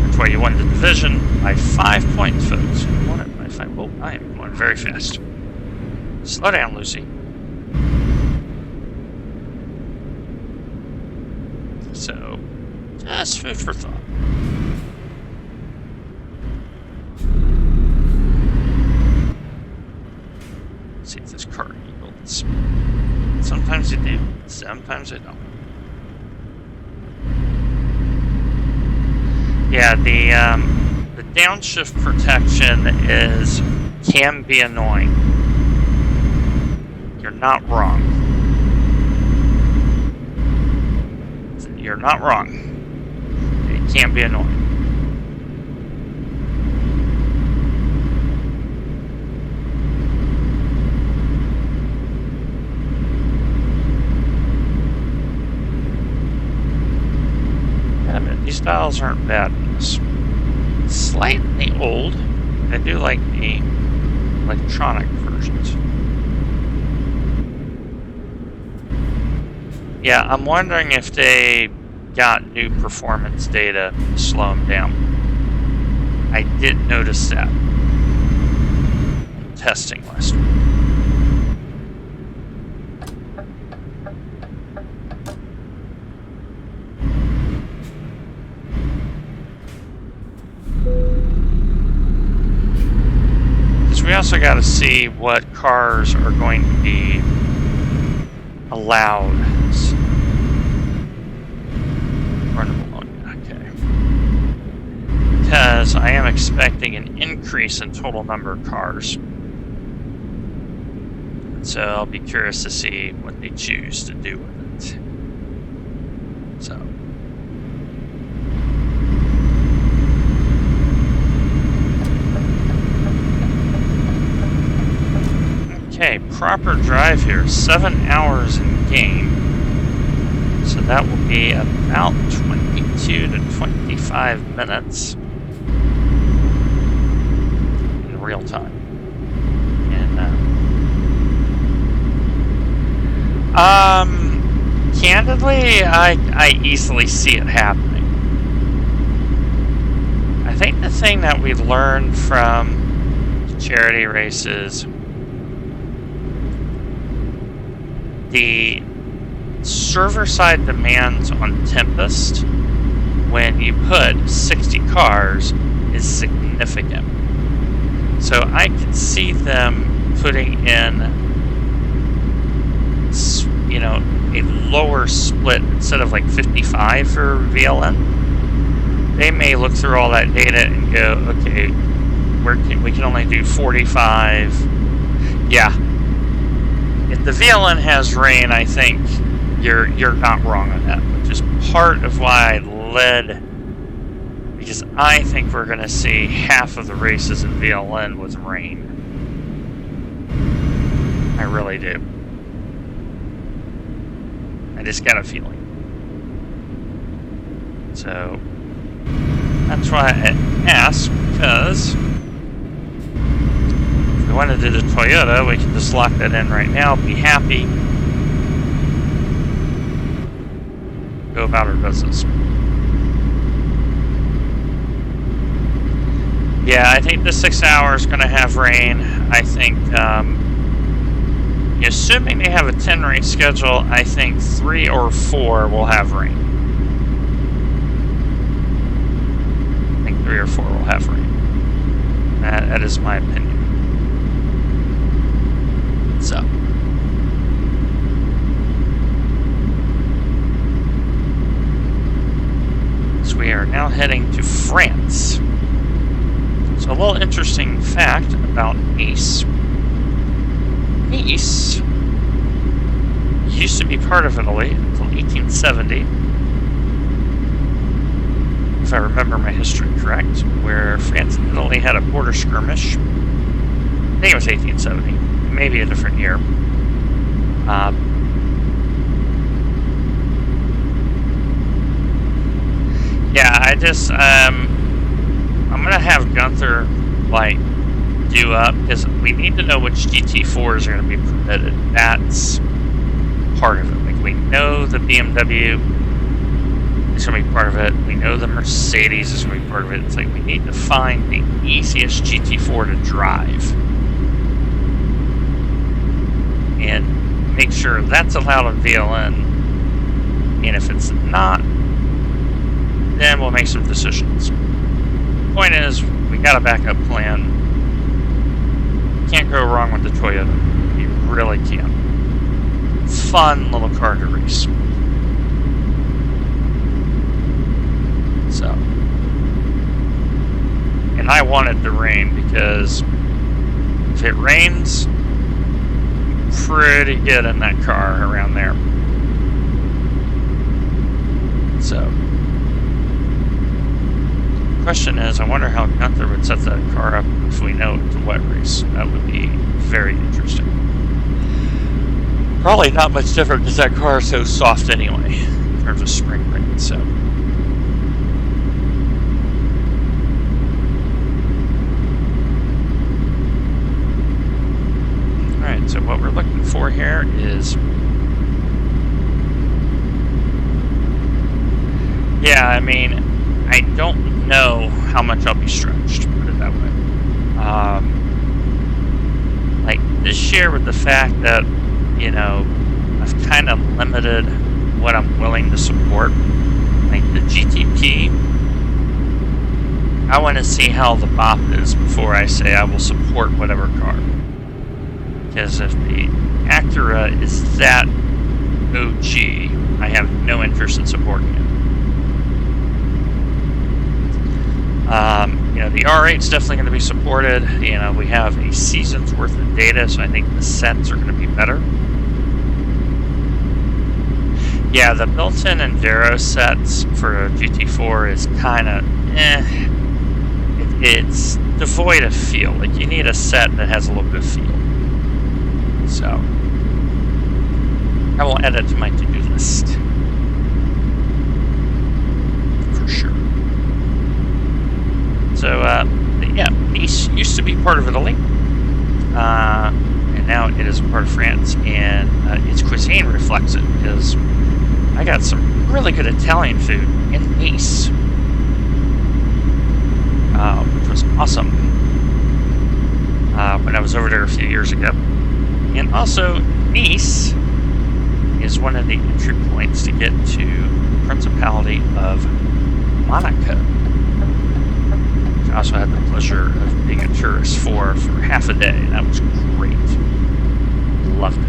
That's why you won the division by 5 points, folks. You won it by 5. Oh, I am going very fast. Slow down, Lucy. So, just food for thought. Let's see if this car yields. Sometimes you do, sometimes you don't. Yeah, the downshift protection can be annoying. You're not wrong. You're not wrong. It can be annoying. These dials aren't bad in this. Slightly old. I do like the electronic versions. Yeah, I'm wondering if they got new performance data to slow them down. I did notice that in testing last week. We also got to see what cars are going to be allowed. because I am expecting an increase in total number of cars. So I'll be curious to see what they choose to do with it. So. Okay, proper drive here, 7 hours in game. So that will be about 22 to 25 minutes in real time. And candidly, I easily see it happening. I think the thing that we learned from charity races, the server-side demands on Tempest when you put 60 cars is significant. So I could see them putting in, you know, a lower split instead of like 55 for VLN. They may look through all that data and go, okay, we can only do 45. Yeah. If the VLN has rain, I think you're not wrong on that, which is part of why I led, because I think we're going to see half of the races in VLN with rain. I really do. I just got a feeling. So that's why I asked, because if we want to do the Toyota, we can just lock that in right now, be happy, go about our business. Yeah, I think the 6 hours is going to have rain. I think, assuming they have a 10 race schedule, I think 3 or 4 will have rain. I think 3 or 4 will have rain. That is my opinion. So. So we are now heading to France. So a little interesting fact about Nice. Nice used to be part of Italy until 1870, if I remember my history correct, where France and Italy had a border skirmish. I think it was 1870, maybe a different year. Yeah, I just, I'm gonna have Gunther, like, do up, because we need to know which GT4s are going to be permitted. That's part of it. Like, we know the BMW is going to be part of it. We know the Mercedes is going to be part of it. It's like we need to find the easiest GT4 to drive and make sure that's allowed on VLN. And if it's not, then we'll make some decisions. Point is, we got a backup plan. Can't go wrong with the Toyota. You really can't. Fun little car to race. So. And I wanted the rain because if it rains, pretty good in that car around there. So. Question is, I wonder how Gunther would set that car up if we know it's a wet race. That would be very interesting. Probably not much different because that car is so soft anyway, in terms of spring rain, so. Alright, so what we're looking for here is, yeah, I mean, I don't know how much I'll be stretched, put it that way. Like this year, with the fact that, you know, I've kind of limited what I'm willing to support, like the GTP, I want to see how the BOP is before I say I will support whatever car. Because if the Acura is that OG, I have no interest in supporting it. The R8 is definitely going to be supported. We have a season's worth of data, so I think the sets are going to be better. Yeah, the built-in Enduro sets for GT4 is kind of it's devoid of feel. Like, you need a set that has a little bit of feel. So I will add it to my to-do list for sure. So yeah, Nice used to be part of Italy, and now it is part of France, and its cuisine reflects it, because I got some really good Italian food in Nice, which was awesome when I was over there a few years ago. And also, Nice is one of the entry points to get to the Principality of Monaco, which I also had the pleasure of being a tourist for half a day, and that was great. Loved it.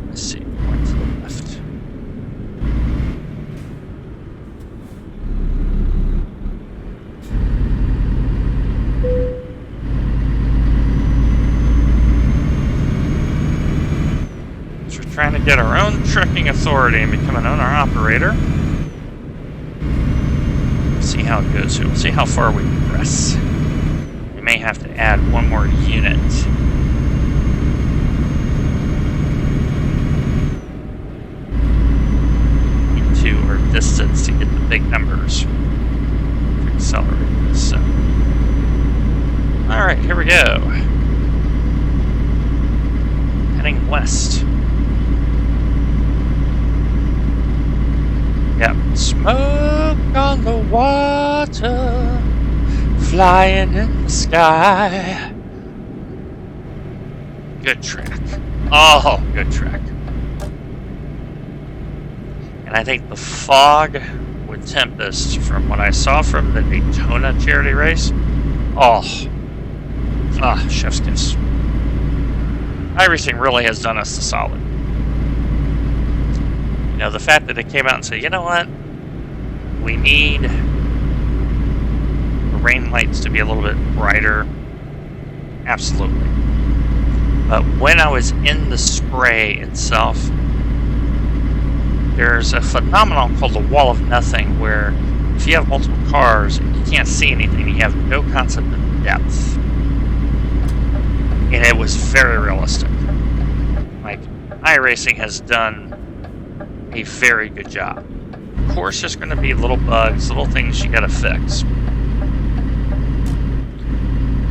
Let's see, one to the left. So we're trying to get our own trucking authority and become an owner-operator. See how it goes here. We'll see how far we progress. We may have to add one more unit. Into our distance to get the big numbers to accelerate this. So. Alright, here we go. Heading west. Yep, smoke on the water, flying in the sky. Good track. Oh, good track. And I think the fog with Tempest, from what I saw from the Daytona charity race, chef's kiss. Everything really has done us a solid. The fact that it came out and said, you know what, we need the rain lights to be a little bit brighter, absolutely. But when I was in the spray itself, there's a phenomenon called the wall of nothing, where if you have multiple cars and you can't see anything, you have no concept of depth. And it was very realistic. Like, iRacing has done a very good job. Of course, there's going to be little bugs, little things you got to fix.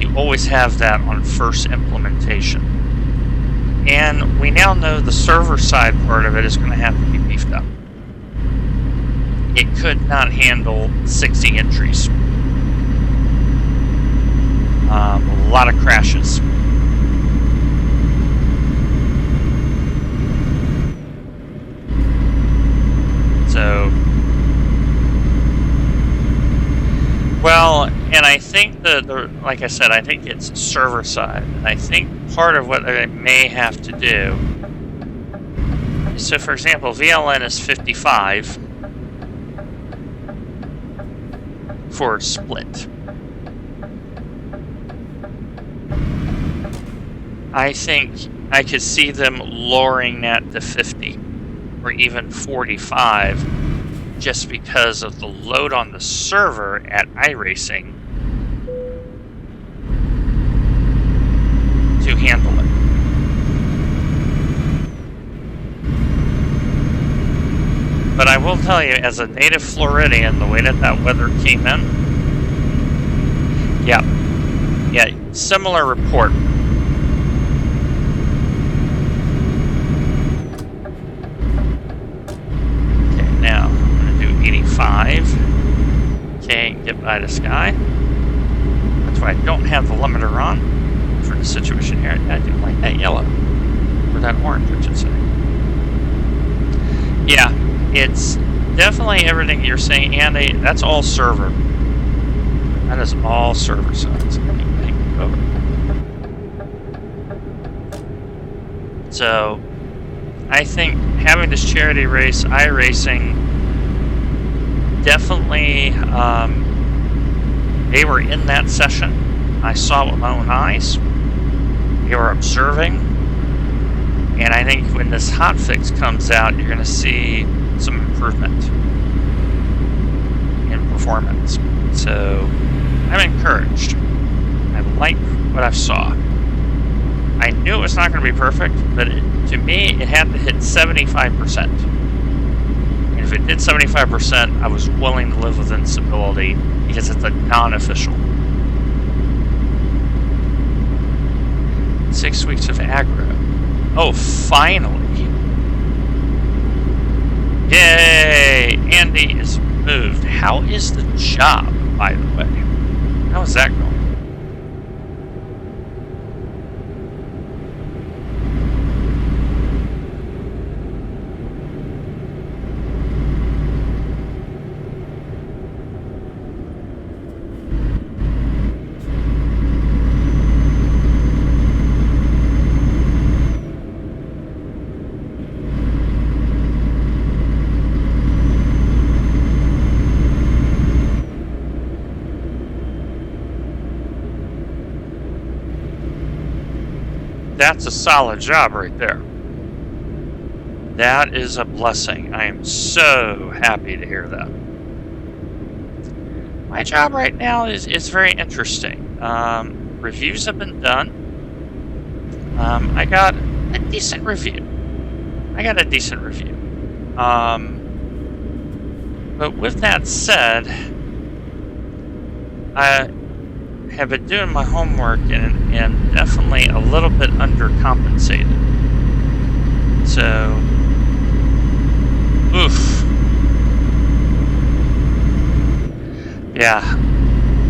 You always have that on first implementation. And we now know the server side part of it is going to have to be beefed up. It could not handle 60 entries. A lot of crashes. So, well, and I think like I said, I think it's server side, and I think part of what they may have to do is, so for example, VLN is 55 for split. I think I could see them lowering that to 50. Or even 45, just because of the load on the server at iRacing to handle it. But I will tell you, as a native Floridian, the way that weather came in, yeah, similar report. Now, I'm going to do 85. Okay, get by the sky. That's why I don't have the limiter on for the situation here. I do like that yellow. Or that orange, I should say. Yeah, it's definitely everything you're saying, Andy. That's all server. That is all server side. So, I think having this charity race, iRacing, definitely, they were in that session. I saw it with my own eyes. They were observing. And I think when this hotfix comes out, you're going to see some improvement in performance. So I'm encouraged. I like what I saw. I knew it was not going to be perfect, but to me, it had to hit 75%. And if it did 75%, I was willing to live with instability because it's a non-official. 6 weeks of aggro. Oh, finally. Yay! Andy is moved. How is the job, by the way? How is that going? That's a solid job right there. That is a blessing. I am so happy to hear that. My job right now is very interesting. Reviews have been done. I got a decent review. But with that said, I have been doing my homework and definitely a little bit undercompensated. So, oof. Yeah,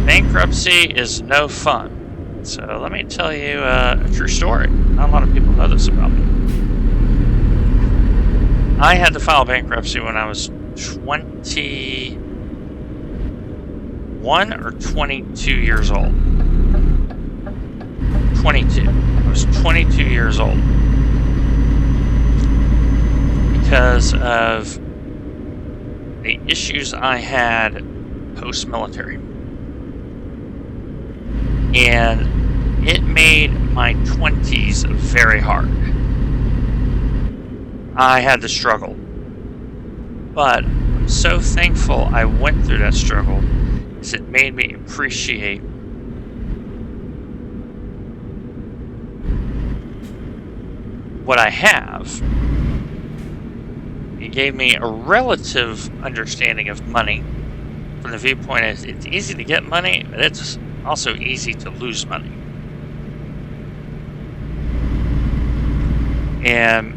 bankruptcy is no fun. So let me tell you a true story. Not a lot of people know this about me. I had to file bankruptcy when I was 21 or 22 years old. 22. I was 22 years old. Because of the issues I had post-military. And it made my 20s very hard. I had to struggle. But I'm so thankful I went through that struggle, because it made me appreciate what I have. It gave me a relative understanding of money from the viewpoint of it's easy to get money, but it's also easy to lose money. And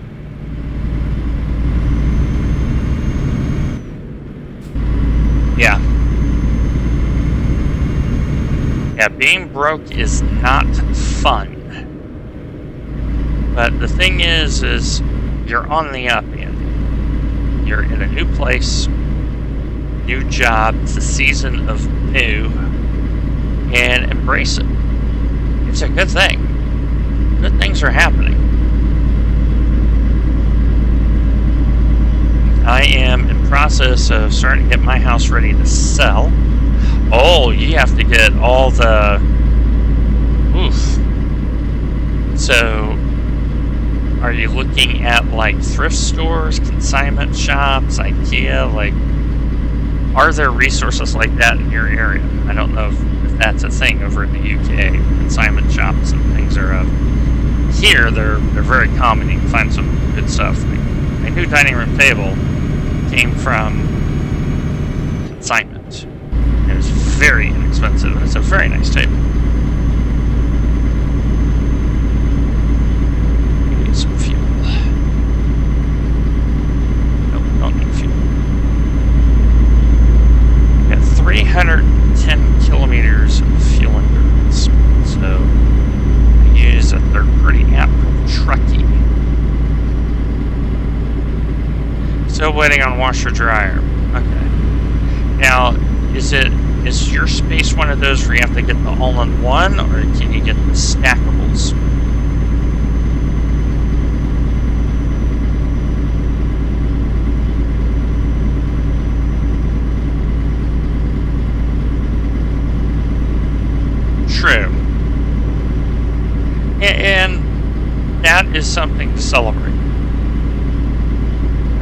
yeah, being broke is not fun. But the thing is you're on the up, Andy. You're in a new place, new job, it's a season of new, and embrace it. It's a good thing. Good things are happening. I am in process of starting to get my house ready to sell. Oh, you have to get all the... Oof. So, are you looking at like thrift stores, consignment shops, IKEA? Like, are there resources like that in your area? I don't know if that's a thing over in the UK. Consignment shops and things are here. They're very common. You can find some good stuff. Like, my new dining room table came from consignment. It was very inexpensive, and it's a very nice table. Need some fuel. Nope, don't need fuel. Got 310 kilometers of fuel endurance. So I use a third-party app called Truckee. Still waiting on washer dryer. Okay. Now, is your space one of those where you have to get the all-in-one, or can you get the stackables? is something to celebrate.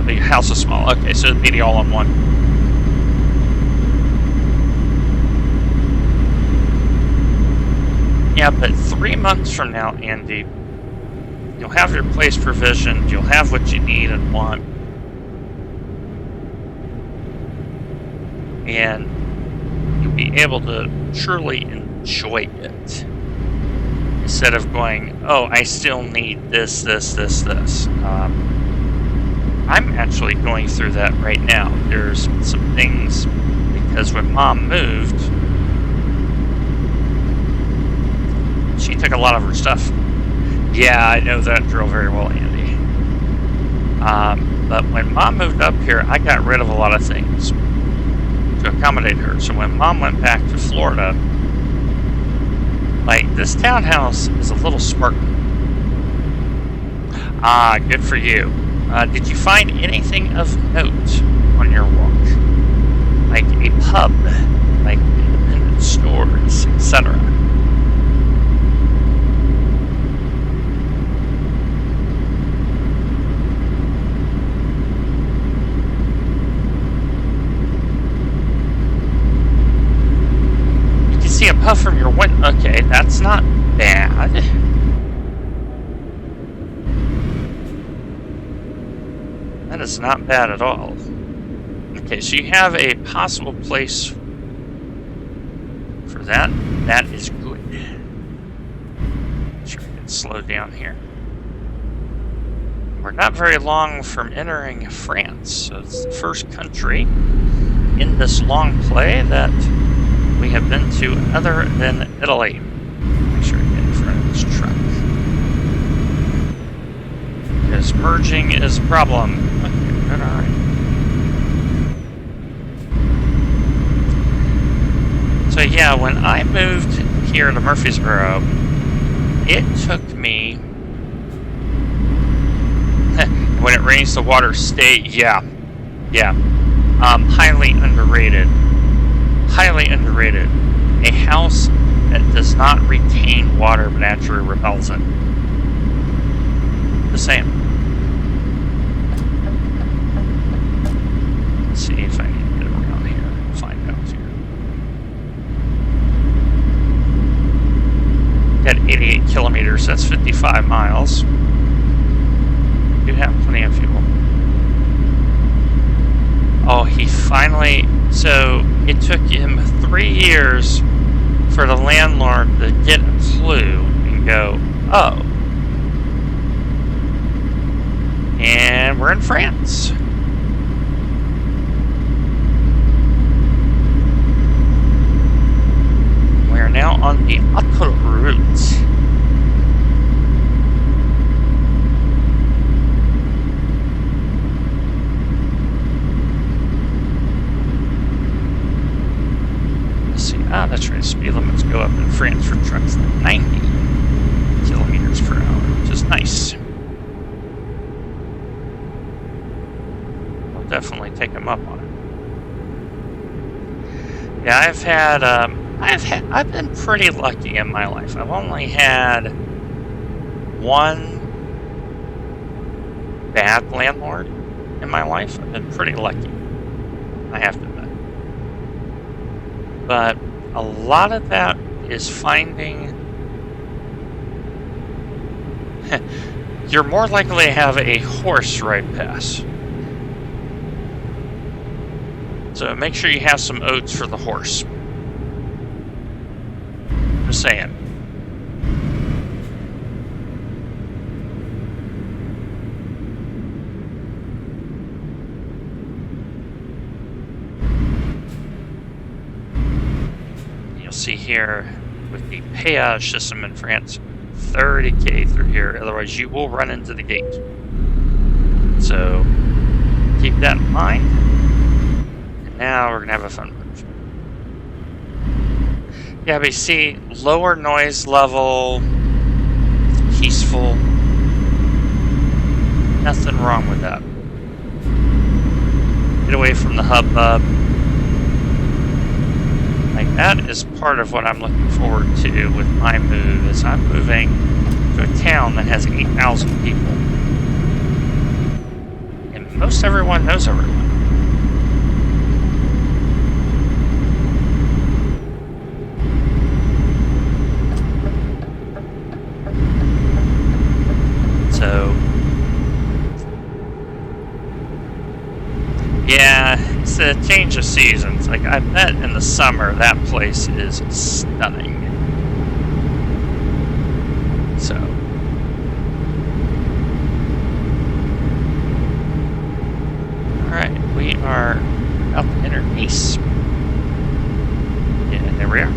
The house is small. Okay, so it'd be the all-in-one. Yeah, but 3 months from now, Andy, you'll have your place provisioned, you'll have what you need and want, and you'll be able to truly enjoy it. Instead of going, oh, I still need this. I'm actually going through that right now. There's some things, because when Mom moved, she took a lot of her stuff. Yeah, I know that drill very well, Andy. But when Mom moved up here, I got rid of a lot of things to accommodate her. So when Mom went back to Florida, like, this townhouse is a little Spartan. Ah, good for you. Did you find anything of note on your walk? Like a pub, like independent stores, etc.? You can see a pub from your window. Okay, that's not bad. That is not bad at all. Okay, so you have a possible place for that. That is good. Sure, we can slow down here. We're not very long from entering France, so it's the first country in this long play that we have been to other than Italy. Make sure I get in front of this truck. Because merging is a problem. Okay, good, alright. So yeah, when I moved here to Murfreesboro, it took me... when it rains, the water stays... Yeah. Highly underrated. Highly underrated. A house that does not retain water but actually repels it. The same. Let's see if I can get around here and find out here. Got 88 kilometers, that's 55 miles. Do have plenty of fuel. Oh, he finally... So, it took him 3 years for the landlord to get a clue and go, oh. And we're in France. We're now on the autoroute. Ah, that's right. Speed limits go up in France for trucks at 90 kilometers per hour, which is nice. We'll definitely take them up on it. Yeah, I've been pretty lucky in my life. I've only had one bad landlord in my life. I've been pretty lucky, I have to admit. But a lot of that is finding... You're more likely to have a horse ride pass. So make sure you have some oats for the horse. Just saying. See here with the péage system in France, 30k through here, otherwise you will run into the gate. So keep that in mind. And now we're gonna have a fun move. Yeah, but you see, lower noise level, peaceful, nothing wrong with that. Get away from the hubbub. Like, that is part of what I'm looking forward to with my move, is I'm moving to a town that has 8,000 people. And most everyone knows everyone. So, yeah, it's a change of seasons. Like, I bet in the summer that place is stunning. So, alright, we are up to enter Nice. Yeah, there we are.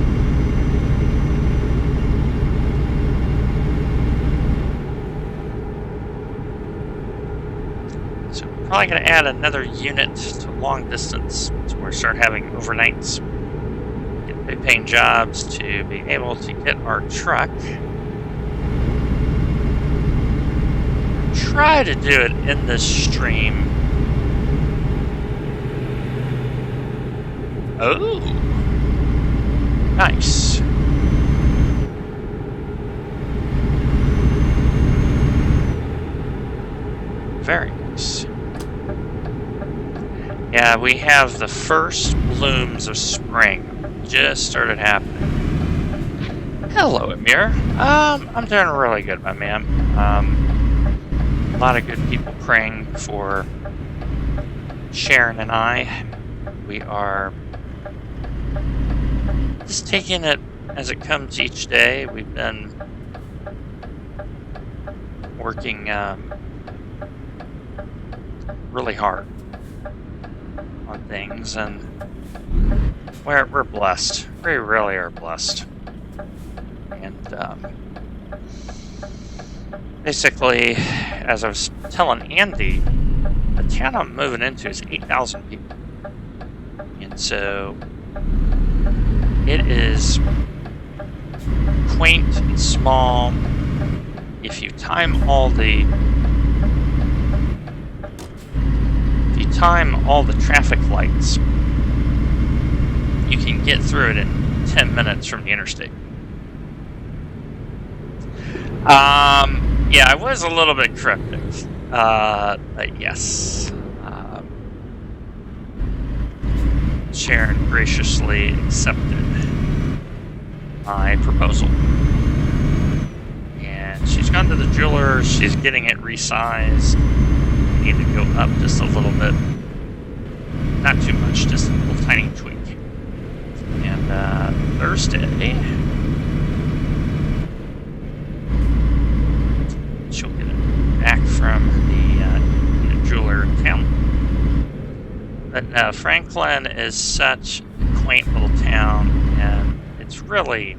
So we're probably going to add another unit to long distance. So we're start having overnights, get big paying jobs to be able to get our truck. Try to do it in this stream. Oh, nice. Very nice. Yeah, we have the first blooms of spring. Just started happening. Hello, Amir. I'm doing really good, my man. A lot of good people praying for Sharon and I. We are just taking it as it comes each day. We've been working really hard on things, and we're blessed. We really are blessed. And basically, as I was telling Andy, the town I'm moving into is 8,000 people. And so it is quaint and small. If you time all the traffic lights, you can get through it in 10 minutes from the interstate. Yeah, I was a little bit cryptic, but yes. Sharon graciously accepted my proposal. And she's gone to the jeweler, she's getting it resized. We need to go up just a little bit. Not too much, just a little tiny tweak. And Thursday, she'll get it back from the jeweler in town. But no, Franklin is such a quaint little town, and it's really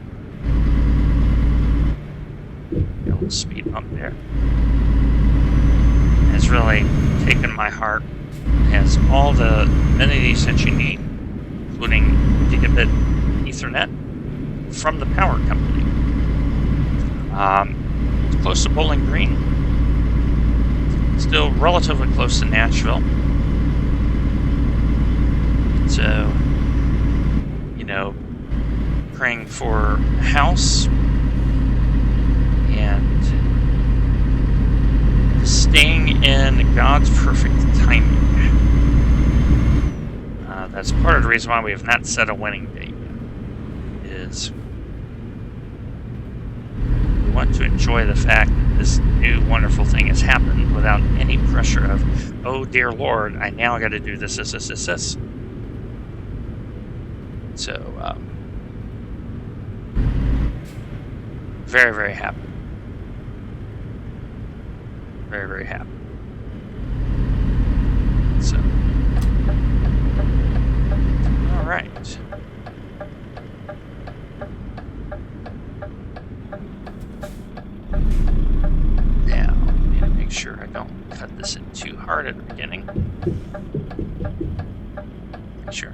a little speed bump there. It's really taken my heart. It has all the amenities that you need, including gigabit Ethernet from the power company. It's close to Bowling Green. Still relatively close to Nashville. So, praying for a house and staying in God's perfect timing. That's part of the reason why we have not set a winning date yet, is we want to enjoy the fact that this new wonderful thing has happened without any pressure of, oh dear Lord, I now got to do this. So, very, very happy. Very, very happy. So, all right. Now, I need to make sure I don't cut this in too hard at the beginning. Sure.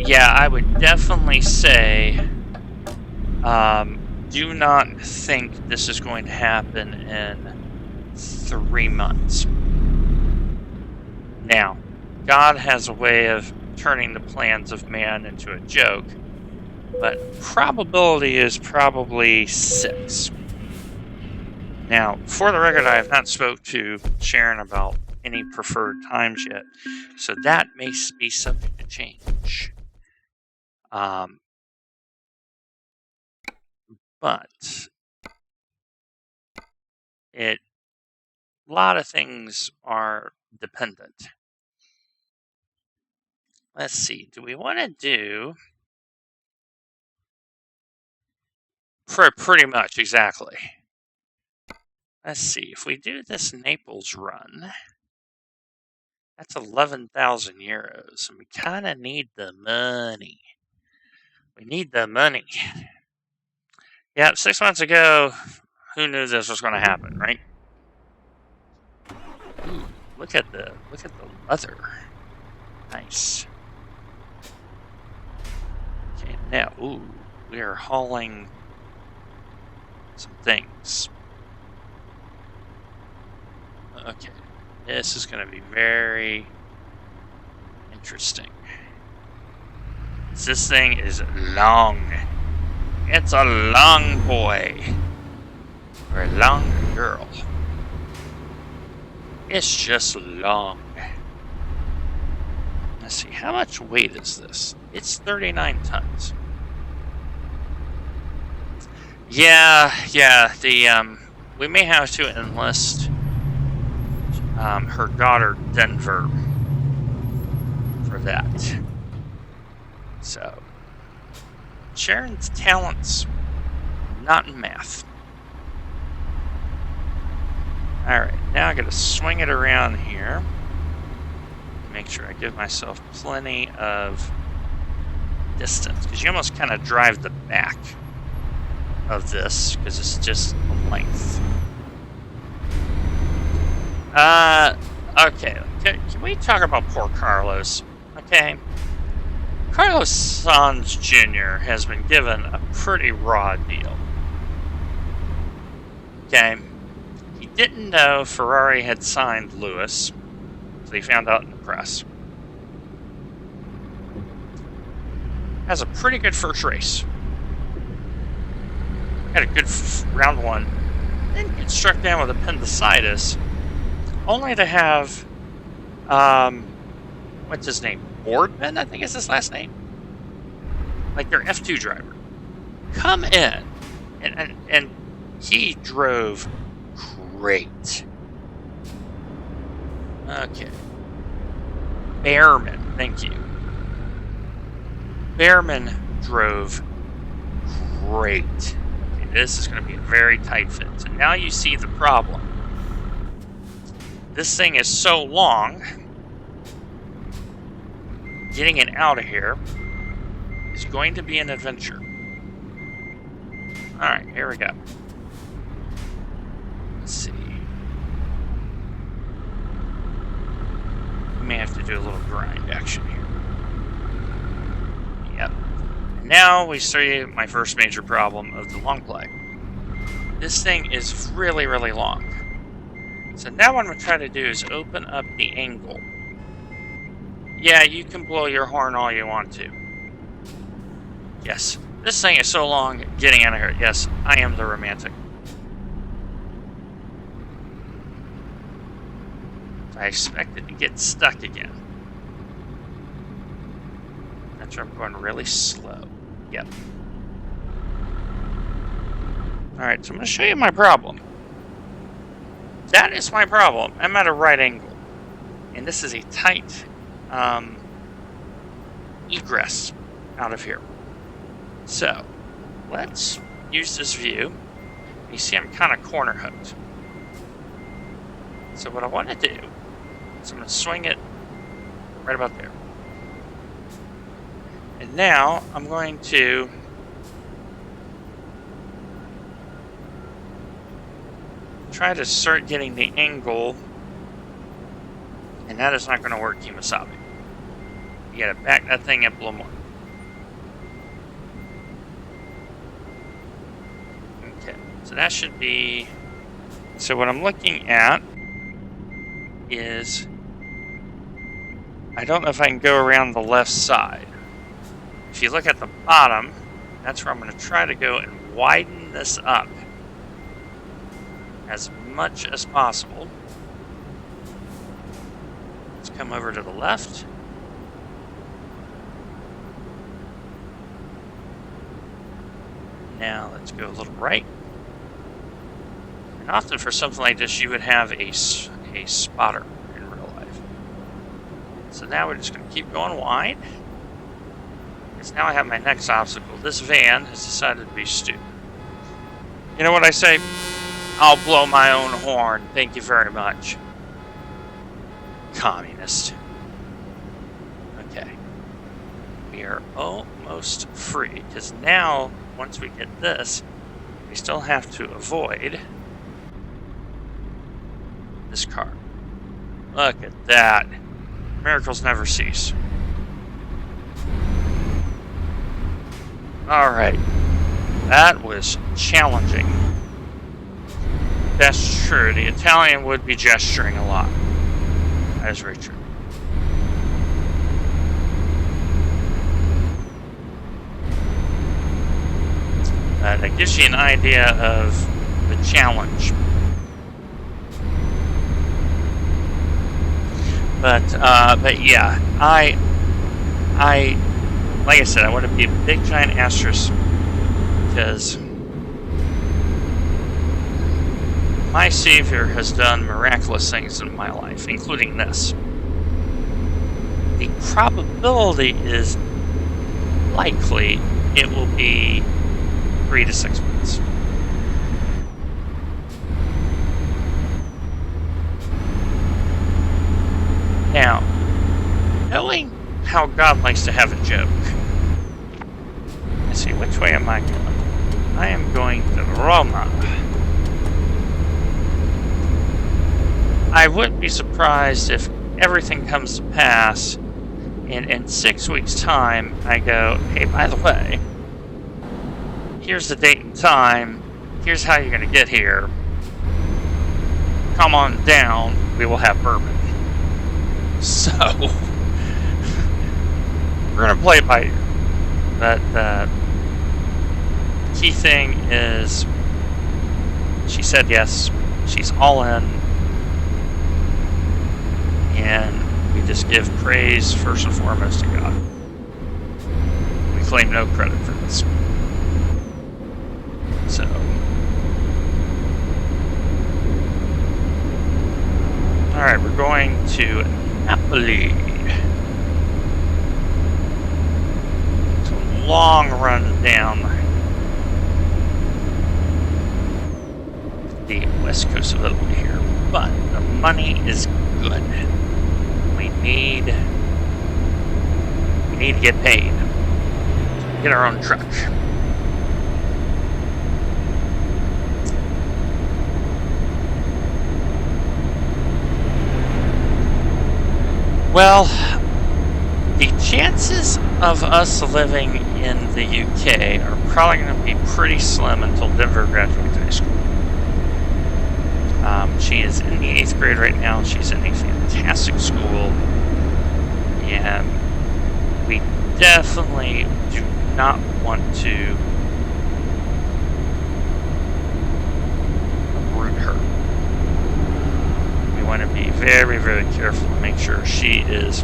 Yeah, I would definitely say, do not think this is going to happen in 3 months. Now, God has a way of turning the plans of man into a joke, but probability is probably 6. Now, for the record, I have not spoke to Sharon about any preferred times yet, so that may be subject to change. But a lot of things are dependent. Let's see. Do we want to do pretty much exactly? Let's see. If we do this Naples run, that's 11,000 euros, and we kind of need the money. We need the money. Yeah, 6 months ago, who knew this was going to happen, right? Ooh, look at the leather. Nice. Okay, now, ooh, we are hauling some things. Okay, this is going to be very interesting. This thing is long. It's a long boy. Or a long girl. It's just long. Let's see, how much weight is this? It's 39 tons. Yeah, we may have to enlist her daughter, Denver, for that. So, Sharon's talents, not in math. Alright, now I gotta swing it around here. Make sure I give myself plenty of distance, because you almost kind of drive the back of this, because it's just the length. Okay, can we talk about poor Carlos? Okay. Carlos Sainz Jr. has been given a pretty raw deal. Okay. He didn't know Ferrari had signed Lewis, so he found out in the press. Has a pretty good first race. Had a good round one. Then gets struck down with appendicitis, only to have, what's his name? Boardman, I think is his last name. Like their F2 driver. Come in. And he drove great. Okay. Behrman, thank you. Behrman drove great. Okay, this is going to be a very tight fit. So now you see the problem. This thing is so long. Getting it out of here is going to be an adventure. Alright, here we go. Let's see. We may have to do a little grind action here. Yep. Now we see my first major problem of the long play. This thing is really, really long. So now what I'm going to try to do is open up the angle. Yeah, you can blow your horn all you want to. Yes, this thing is so long, getting out of here. Yes, I am the romantic. I expected to get stuck again. That's why I'm going really slow. Yep. Alright, so I'm going to show you my problem. That is my problem. I'm at a right angle. And this is a tight egress out of here. So, let's use this view. You see I'm kind of corner hooked. So what I want to do is I'm going to swing it right about there. And now I'm going to try to start getting the angle, and that is not going to work, Kimasabi. You gotta back that thing up a little more. Okay, so that should be... So what I'm looking at is... I don't know if I can go around the left side. If you look at the bottom, that's where I'm going to try to go and widen this up. as much as possible. Let's come over to the left. Now let's go a little right. And often for something like this, you would have a spotter in real life. So now we're just going to keep going wide. Because now I have my next obstacle. This van has decided to be stupid. You know what I say? I'll blow my own horn. Thank you very much. Communist. Okay. We are almost free. Because now, once we get this, we still have to avoid this car. Look at that. Miracles never cease. Alright. That was challenging. That's true. The Italian would be gesturing a lot. That is very true. That gives you an idea of the challenge. But yeah, I like I said, I want to be a big giant asterisk because my Savior has done miraculous things in my life, including this. The probability is likely it will be 3 to 6 months. Now, knowing how God likes to have a joke, let's see, which way am I going? I am going to Roma. I wouldn't be surprised if everything comes to pass and in 6 weeks' time I go, hey, by the way, here's the date and time, here's how you're going to get here, come on down, we will have bourbon. So, we're going to play it by ear. But the key thing is, she said yes, she's all in, and we just give praise first and foremost to God. We claim no credit for this. So, alright, we're going to Napoli. It's a long run down the west coast of Italy here, but the money is good. We need to get paid. Get our own truck. Well, the chances of us living in the UK are probably going to be pretty slim until Denver graduates high school. She is in the 8th grade right now. She's in a fantastic school. And we definitely do not want to uproot her. We want to be very, very careful to make sure she is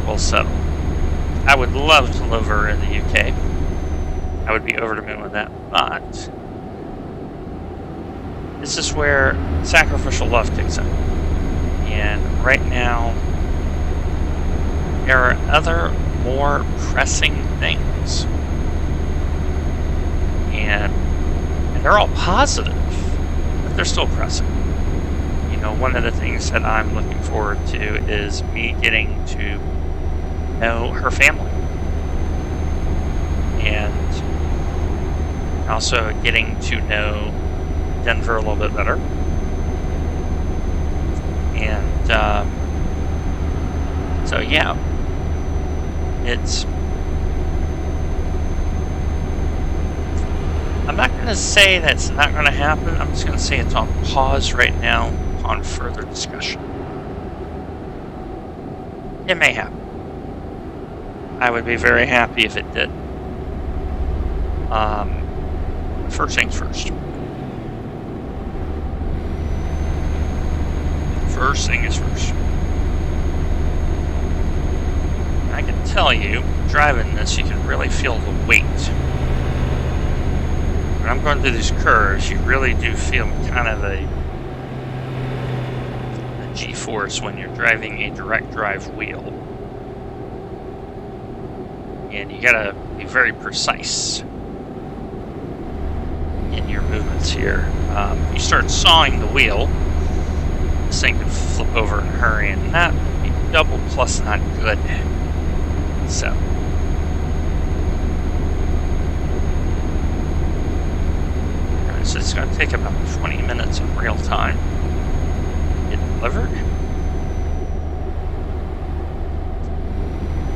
well settled. I would love to live her in the UK. I would be over the moon with that, but this is where sacrificial love kicks in. And right now, there are other more pressing things. And they're all positive, but they're still pressing. You know, one of the things that I'm looking forward to is me getting to know her family. And also getting to know Denver a little bit better. And so yeah, I'm not going to say that's not going to happen. I'm just going to say it's on pause right now on further discussion. It may happen. I would be very happy if it did. First things first. first thing is first. I can tell you, driving this, you can really feel the weight. When I'm going through these curves, you really do feel kind of the G-force when you're driving a direct drive wheel. And you gotta be very precise in your movements here. You start sawing the wheel, this thing can flip over in a hurry, and that would be double plus not good. So. So it's going to take about 20 minutes in real time to get delivered.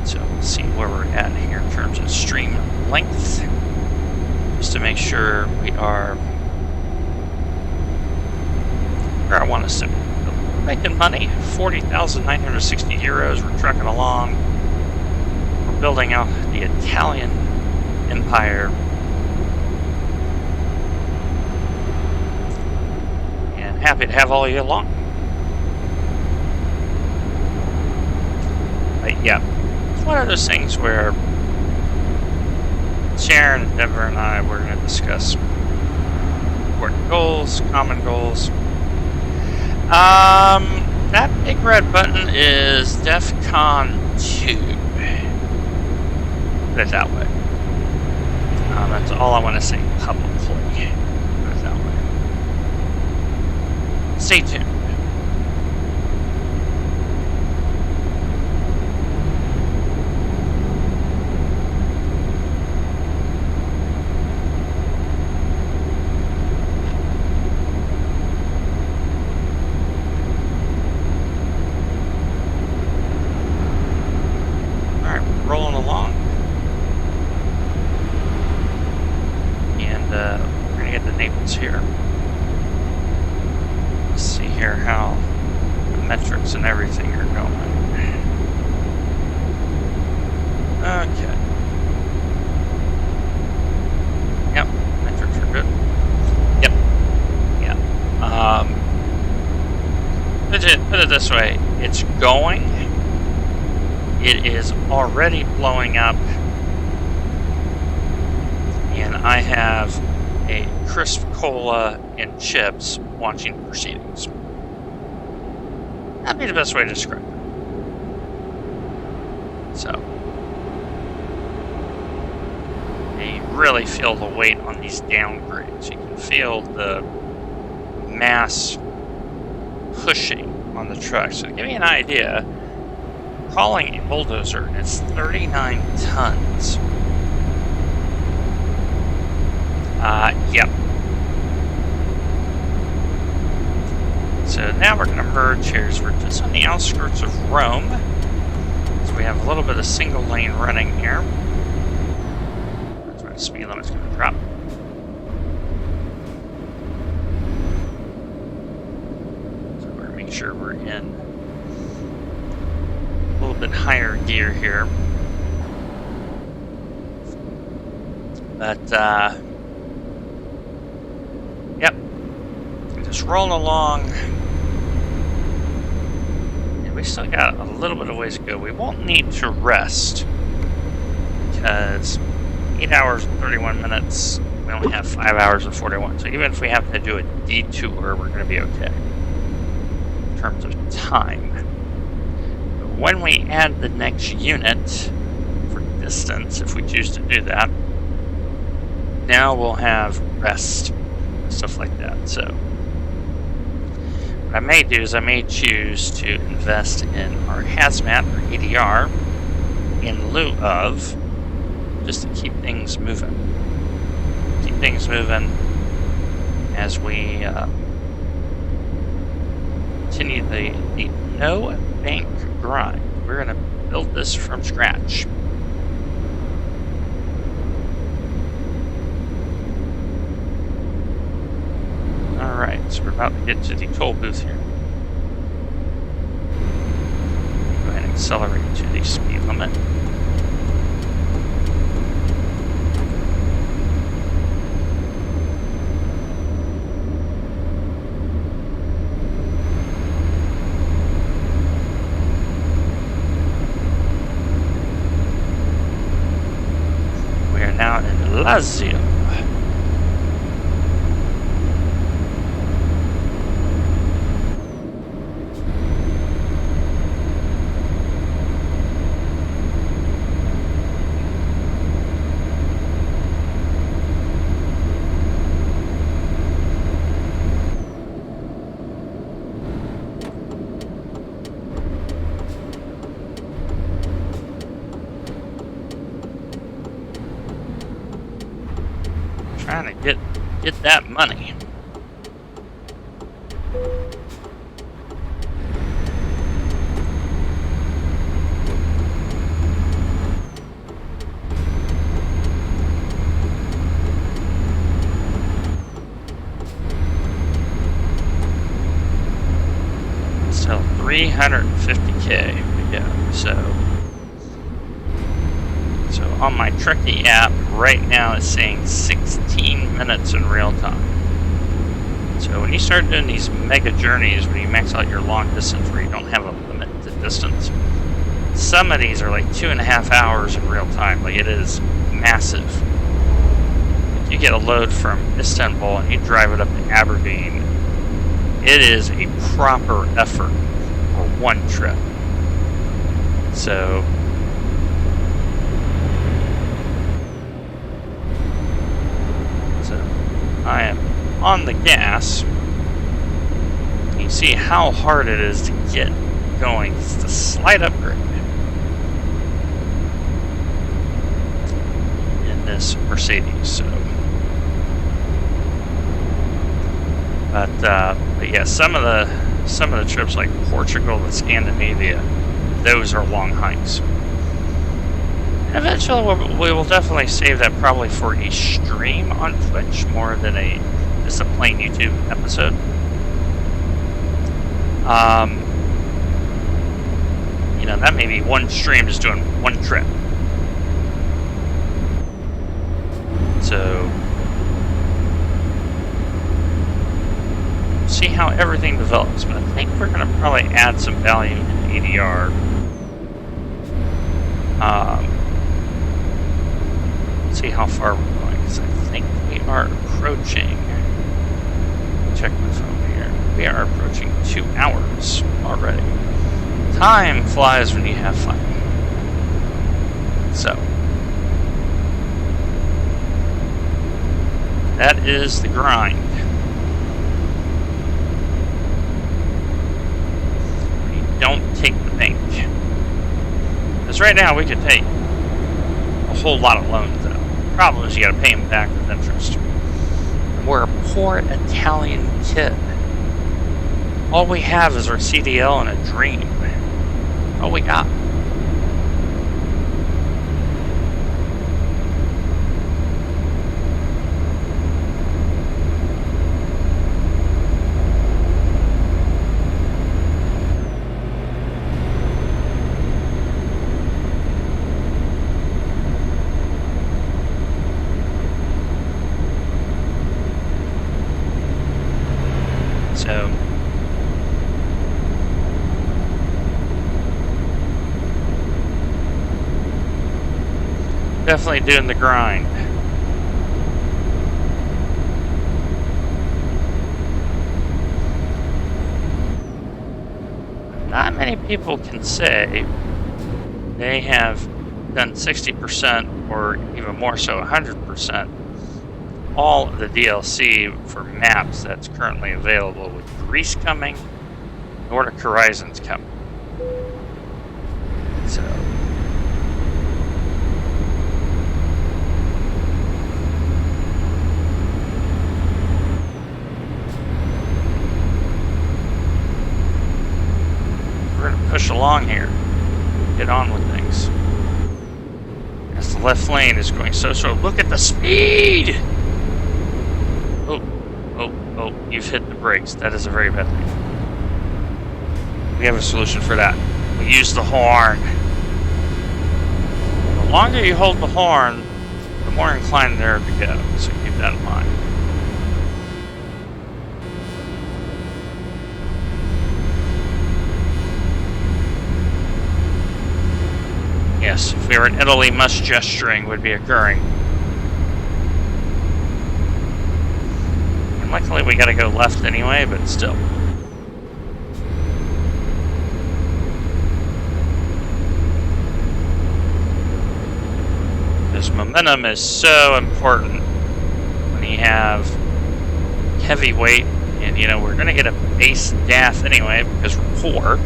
So we'll see where we're at here in terms of stream length, just to make sure we are where I want us to be. We're making money, 40,960 euros. We're trucking along. We're building out the Italian empire. And happy to have all of you along. But yeah, it's one of those things where Sharon, Denver, and I were going to discuss important goals, common goals. That big red button is DEFCON 2. Put it that way. That's all I want to say publicly. Put it that way. Stay tuned. Rolling along, and we're gonna get to Naples here. Let's see here how the metrics and everything are going. Okay. Yep, metrics are good. Yep. Yeah. Put it this way, it's going. It is already blowing up, and I have a crisp cola and chips watching proceedings. That'd be the best way to describe it. So, you really feel the weight on these downgrades. You can feel the mass pushing on the truck. So to give you an idea, calling a bulldozer, it's 39 tons. Yep. So now we're going to merge here. So we're just on the outskirts of Rome. So we have a little bit of single lane running here. That's why the speed limit's going to drop. So we're going to make sure we're in a little bit higher gear here, but yep, just rolling along, and we still got a little bit of ways to go. We won't need to rest because 8 hours and 31 minutes, we only have 5 hours and 41, so even if we have to do a detour, we're going to be okay in terms of time. When we add the next unit for distance, if we choose to do that, now we'll have rest, stuff like that. So what I may do is I may choose to invest in our hazmat or ADR in lieu of, just to keep things moving. Keep things moving as we continue the no bank grind. We're going to build this from scratch. Alright, so we're about to get to the toll booth here. Go ahead and accelerate to the speed limit. Lazio. Trying to get that money. So 350K we go. So on my Trekkie app right now it's saying 16 minutes in real time. So when you start doing these mega journeys, when you max out your long distance where you don't have a limit to distance, some of these are like 2.5 hours in real time. Like, it is massive. If you get a load from Istanbul and you drive it up to Aberdeen, it is a proper effort for one trip. So I am on the gas. You see how hard it is to get going. It's a slight upgrade in this Mercedes. So, but yeah, some of the trips like Portugal and Scandinavia, those are long hikes. Eventually, we will definitely save that probably for a stream on Twitch more than just a plain YouTube episode. You know, that may be one stream just doing one trip. So, see how everything develops. But I think we're going to probably add some value in ADR. See how far we're going, because I think we are approaching, check my phone here, we are approaching 2 hours already. Time flies when you have fun. So, that is the grind. We don't take the bank. Because right now we could take a whole lot of loans though. Problem is you gotta pay them back with interest. We're a poor Italian kid. All we have is our CDL and a dream. All we got. So, definitely doing the grind. Not many people can say they have done 60% or even more so 100% all of the DLC for maps that's currently available, with Greece coming, Nordic Horizons coming. So, we're going to push along here, get on with things. As the left lane is going so slow. Look at the speed! Oh, you've hit the brakes. That is a very bad thing. We have a solution for that. We use the horn. The longer you hold the horn, the more inclined they're to go. So keep that in mind. Yes, if we were in Italy, much gesturing would be occurring. Luckily we gotta go left anyway, but still. This momentum is so important when you have heavy weight, and you know, we're gonna get a base DAF anyway because we're poor.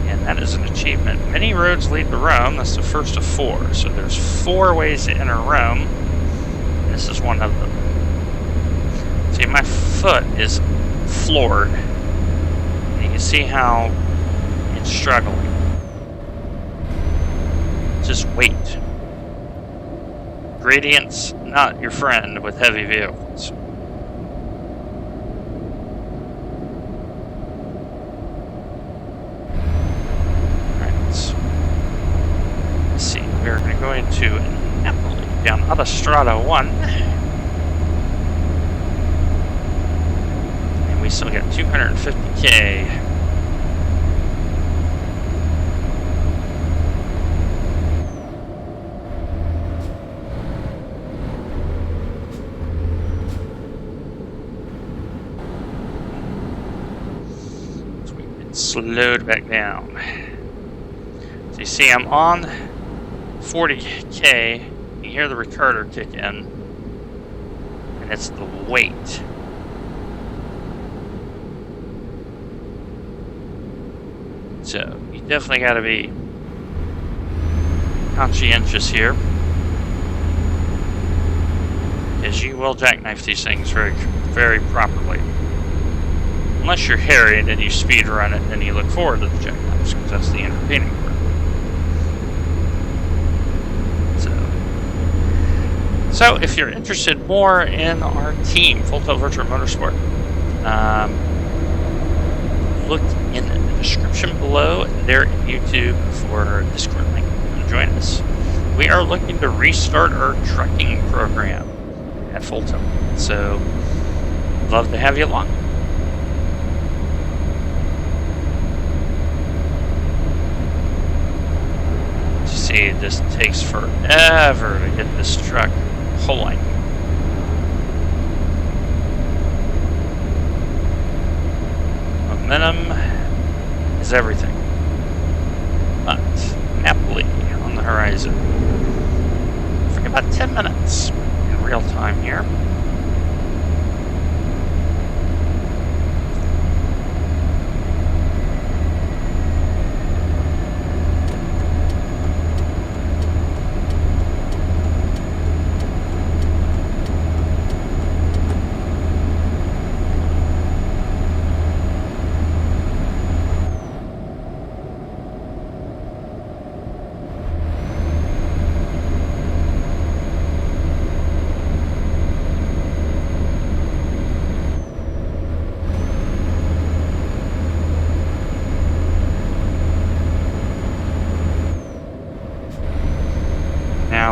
And that is an achievement. Many roads lead to Rome. That's the first of 4. So there's 4 ways to enter Rome. This is one of them. See, my foot is floored. And you can see how it's struggling. Just wait. Gradient's not your friend with heavy vehicles. Let's see, we're going to go into Napoli down Autostrada 1. And we still got 250K. So we get slowed back down. So you see, I'm on 40K. You hear the retarder kick in, and it's the weight. So you definitely got to be conscientious here, because you will jackknife these things very, very properly. Unless you're Harry and then you speed run it and you look forward to the jackknives, because that's the entertaining part. So if you're interested more in our team, Full Tilt Virtual Motorsport, look in the description below there in YouTube for a Discord link to join us. We are looking to restart our trucking program at Full Tilt, so love to have you along. As you see, it just takes forever to get this truck pulling. Momentum is everything. But Napoli on the horizon. For about 10 minutes in real time here.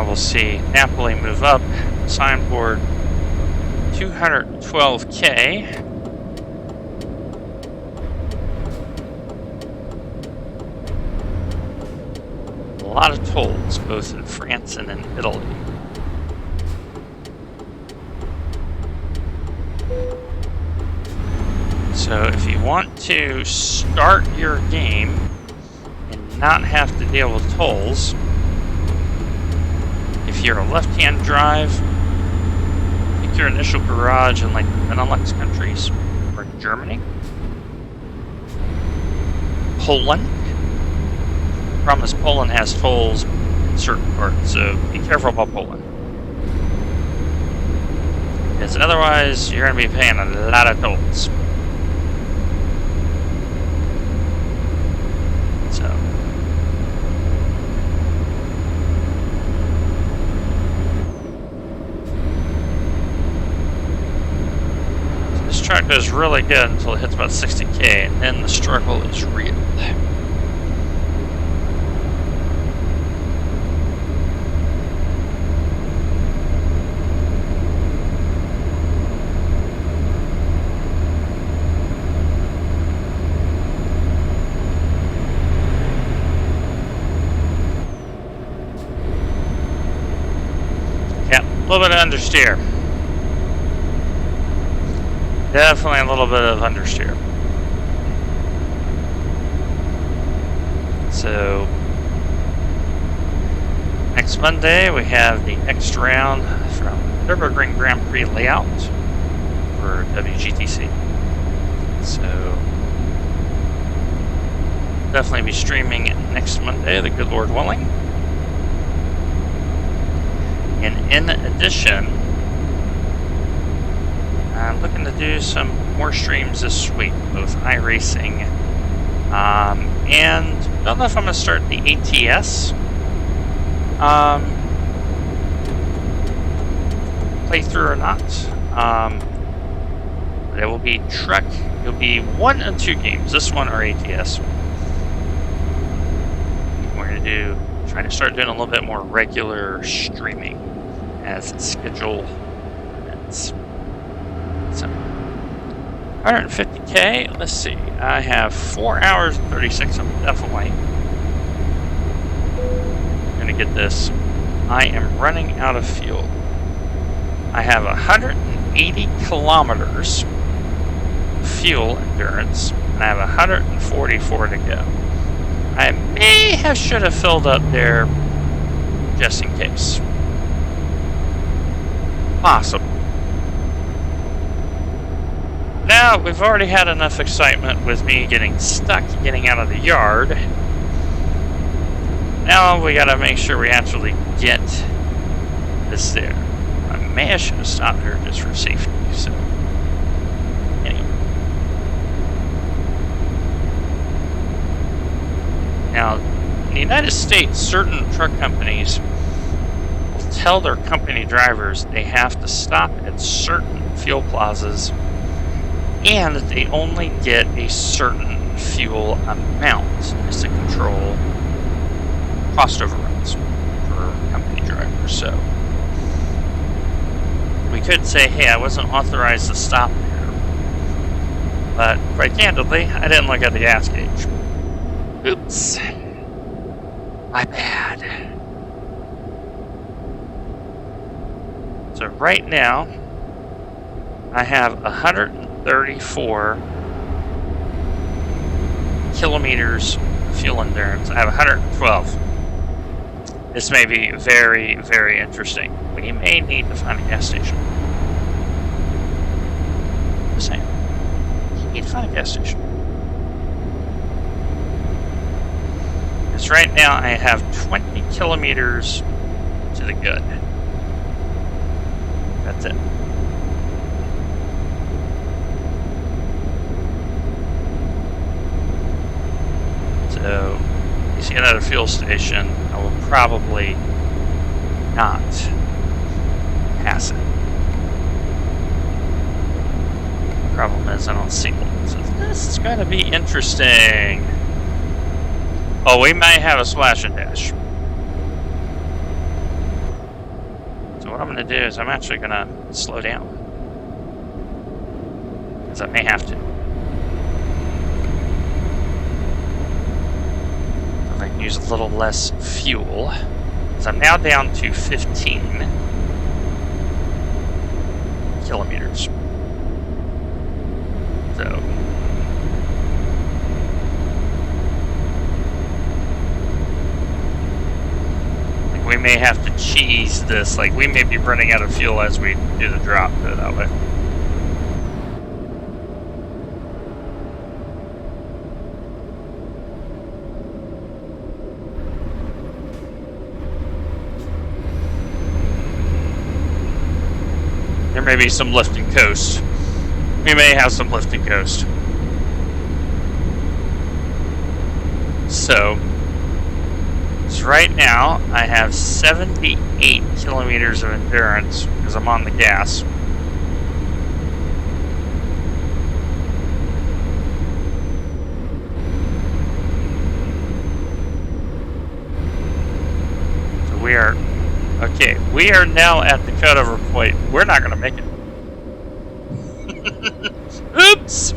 We'll see Napoli move up, signboard 212K. A lot of tolls, both in France and in Italy. So if you want to start your game and not have to deal with tolls, if you're a left-hand drive, pick your initial garage in like the Benelux countries or Germany. Poland. The problem is Poland has tolls in certain parts, so be careful about Poland. Because otherwise, you're going to be paying a lot of tolls. This truck does really good until it hits about 60K, and then the struggle is real. little bit of understeer. Definitely a little bit of understeer. So next Monday we have the next round from Nürburgring Grand Prix layout for WGTC. So definitely be streaming next Monday, the good Lord willing. And in addition, I'm looking to do some more streams this week, both iRacing and I don't know if I'm going to start the ATS playthrough or not. But it will be truck. It'll be 1 and 2 games. This one or ATS. We're going to try to start doing a little bit more regular streaming as schedule permits. So 150K. Let's see. I have 4 hours and 36. I'm definitely going to get this. I am running out of fuel. I have 180 kilometers fuel endurance, and I have 144 to go. I should have filled up there just in case. Possible. Now, we've already had enough excitement with me getting stuck, getting out of the yard. Now we gotta make sure we actually get this there. I should have stopped there just for safety, so anyway. Now, in the United States, certain truck companies will tell their company drivers they have to stop at certain fuel plazas and that they only get a certain fuel amount just to control cost overruns for company drivers. So we could say, hey, I wasn't authorized to stop there. But quite candidly, I didn't look at the gas gauge. Oops. My bad. So right now, I have 134 kilometers fuel endurance. I have 112. This may be very, very interesting. We may need to find a gas station. Just saying. You need to find a gas station. Because right now I have 20 kilometers to the good. That's it. So, you see another fuel station, I will probably not pass it. The problem is I don't see one. So this is going to be interesting. Oh, we may have a splash and dash. So what I'm going to do is I'm actually going to slow down. Because I may have to. I can use a little less fuel. So I'm now down to 15 kilometers. So like we may have to cheese this. Like we may be running out of fuel as we do the drop. Put it that way. There may be some lift and coast. We may have some lift and coast. So right now I have 78 kilometers of endurance because I'm on the gas. So we are okay. We are now at the cutover point. We're not going to make it. Oops!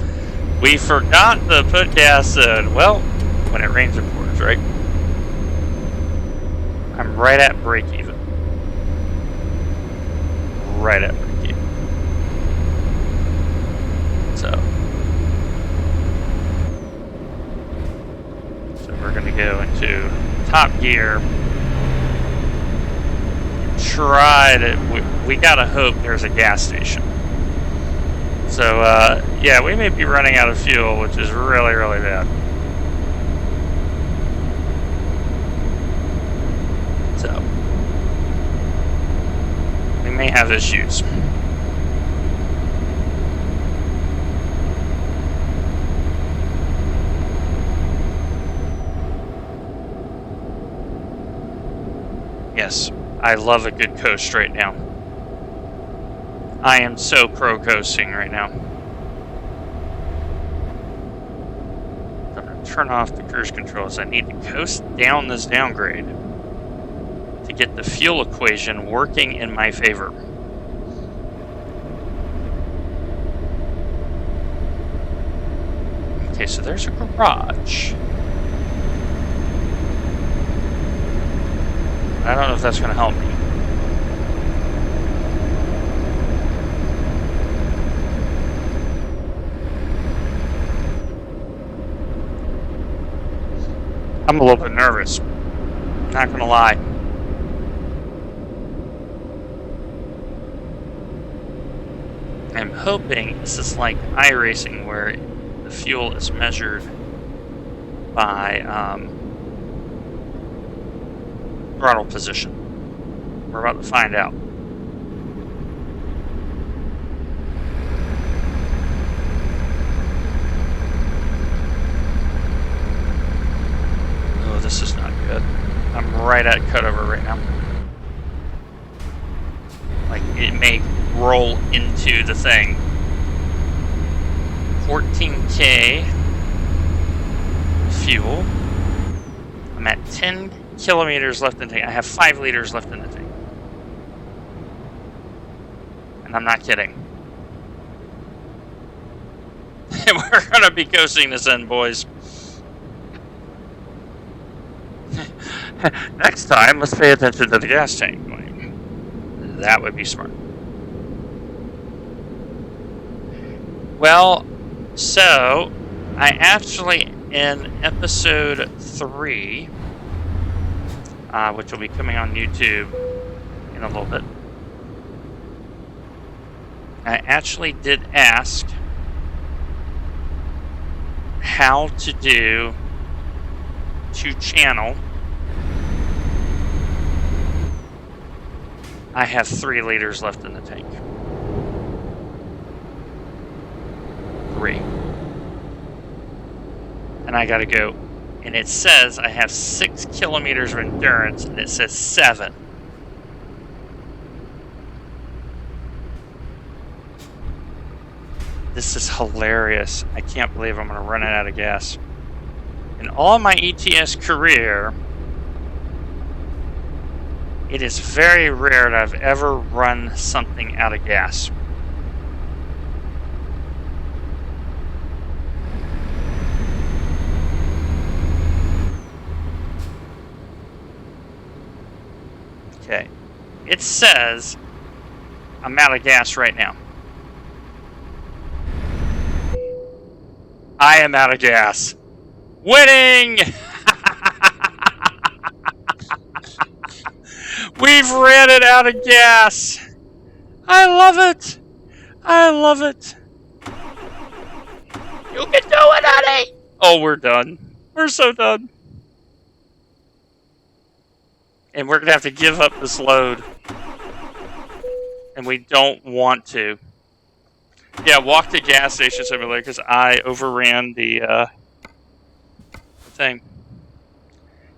We forgot to put gas in. Well, when it rains, it pours, right? I'm right at break even. right at break even. So we're going to go into top gear. Try to. We gotta hope there's a gas station. So yeah, we may be running out of fuel, which is really, really bad. So we may have issues. Yes, I love a good coast right now. I am so pro coasting right now. I'm going to turn off the cruise controls. I need to coast down this downgrade to get the fuel equation working in my favor. Okay, so there's a garage. I don't know if that's going to help me. I'm a little bit nervous. Not going to lie. I'm hoping this is like iRacing where the fuel is measured by throttle position. We're about to find out. Oh, this is not good. I'm right at cutover right now. Like, it may roll into the thing. 14K fuel. I'm at 10 kilometers left in the tank. I have 5 liters left in the tank. And I'm not kidding. We're going to be coasting this end, boys. Next time, let's pay attention to the gas tank. That would be smart. Well, so I actually, in episode 3, which will be coming on YouTube in a little bit, I actually did ask how to do to channel. I have 3 liters left in the tank. 3. And I gotta go. And it says I have 6 kilometers of endurance, and it says 7. This is hilarious. I can't believe I'm gonna run out of gas. In all my ETS career, it is very rare that I've ever run something out of gas. Okay. It says I'm out of gas right now. I am out of gas. Winning! We've ran it out of gas. I love it. I love it. You can do it, honey. Oh, we're done. We're so done. And we're going to have to give up this load. And we don't want to. Yeah, walk to gas station simulator because I overran the thing.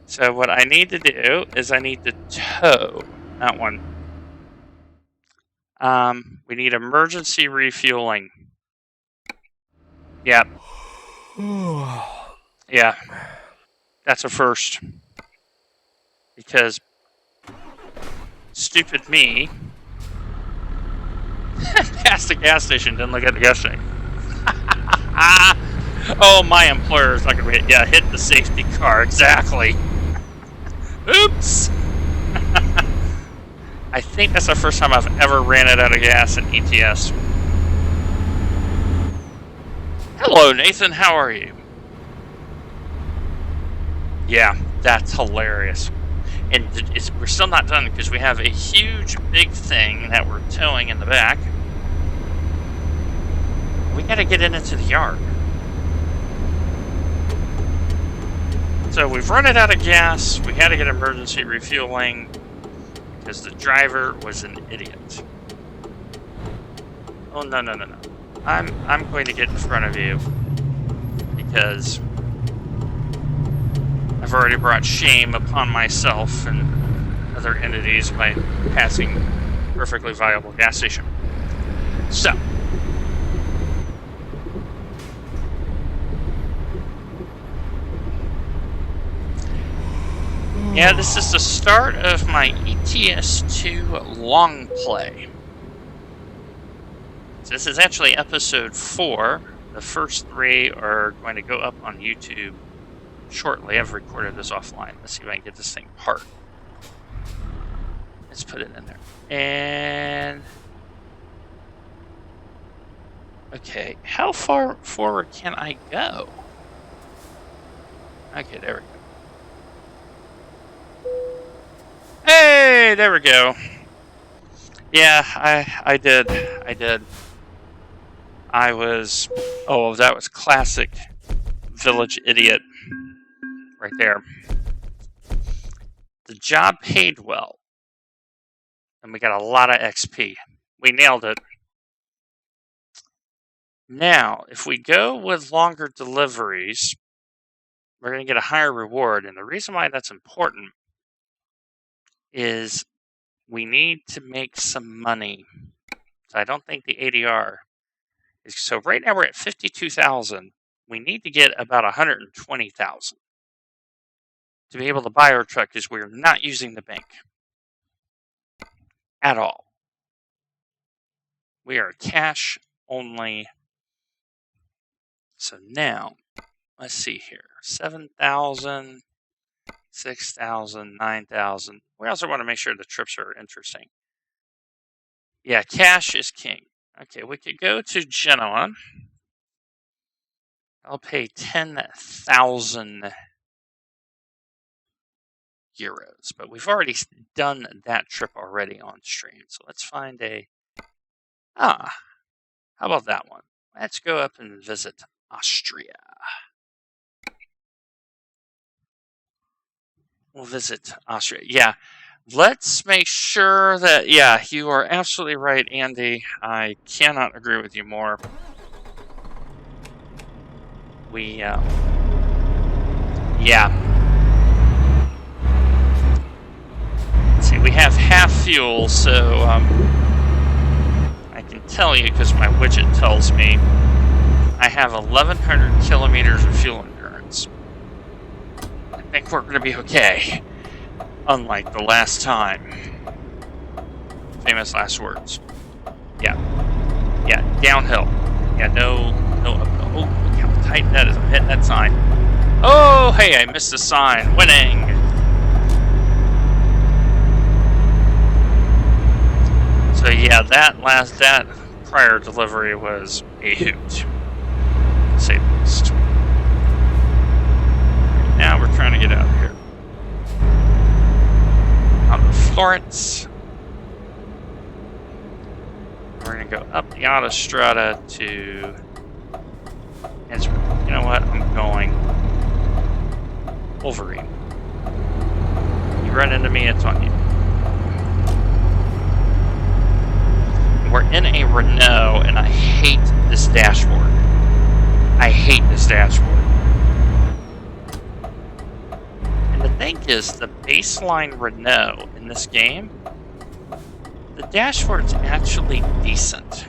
So what I need to do is I need to tow that one. We need emergency refueling. Yep. Yeah. That's a first. Because stupid me passed the gas station, didn't look at the gas tank. Oh, my employer's not going to be... Yeah, hit the safety car. Exactly. Oops. I think that's the first time I've ever ran it out of gas in ETS. Hello, Nathan. How are you? Yeah, that's hilarious. And we're still not done because we have a huge, big thing that we're towing in the back. We got to get it into the yard. So we've run it out of gas. We had to get emergency refueling because the driver was an idiot. Oh, no. I'm going to get in front of you because I've already brought shame upon myself and other entities by passing a perfectly viable gas station. So, yeah, this is the start of my ETS2 Longplay. So this is actually episode 4. The first 3 are going to go up on YouTube shortly. I've recorded this offline. Let's see if I can get this thing apart. Let's put it in there. And... okay, how far forward can I go? Okay, there we go. Hey, there we go. Yeah, I did. I was... oh, that was classic village idiot right there. The job paid well. And we got a lot of XP. We nailed it. Now, if we go with longer deliveries, we're going to get a higher reward. And the reason why that's important is we need to make some money. So I don't think the ADR is... so right now we're at 52,000. We need to get about 120,000 to be able to buy our truck because we're not using the bank at all. We are cash only. So now, let's see here. 7,000, 6,000, 9,000. We also want to make sure the trips are interesting. Yeah, cash is king. Okay, we could go to Genoa. I'll pay 10,000 euros, but we've already done that trip already on stream. So let's find a... how about that one? Let's go up and visit Austria. We'll visit Austria. Yeah, let's make sure that... yeah, you are absolutely right, Andy. I cannot agree with you more. We, yeah. Let's see, we have half fuel, so, I can tell you, because my widget tells me, I have 1,100 kilometers of fuel endurance. I think we're going to be okay. Unlike the last time. Famous last words. Yeah. Yeah, downhill. Yeah, no uphill. Oh, look how tight that is. I'm hitting that sign. Oh, hey, I missed the sign. Winning! So yeah, that prior delivery was a hoot, to say the least. Now we're trying to get out of here. Out of Florence. We're going to go up the Autostrada to Innsbruck. You know what? I'm going Wolverine. You run into me, it's on you. We're in a Renault, and I hate this dashboard. I hate this dashboard. And the thing is, the baseline Renault in this game, the dashboard's actually decent.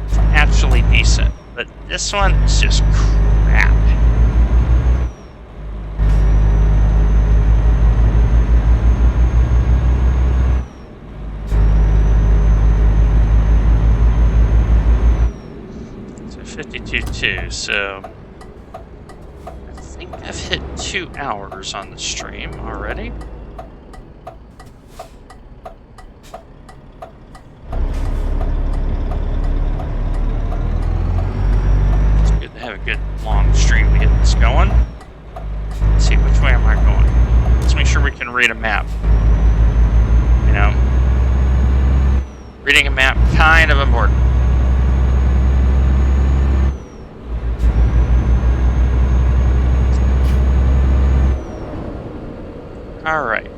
It's actually decent, but this one is just crap. 52.2, so I think I've hit 2 hours on the stream already. It's good to have a good long stream to get this going. Let's see, which way am I going? Let's make sure we can read a map. You know, reading a map, kind of important. All right.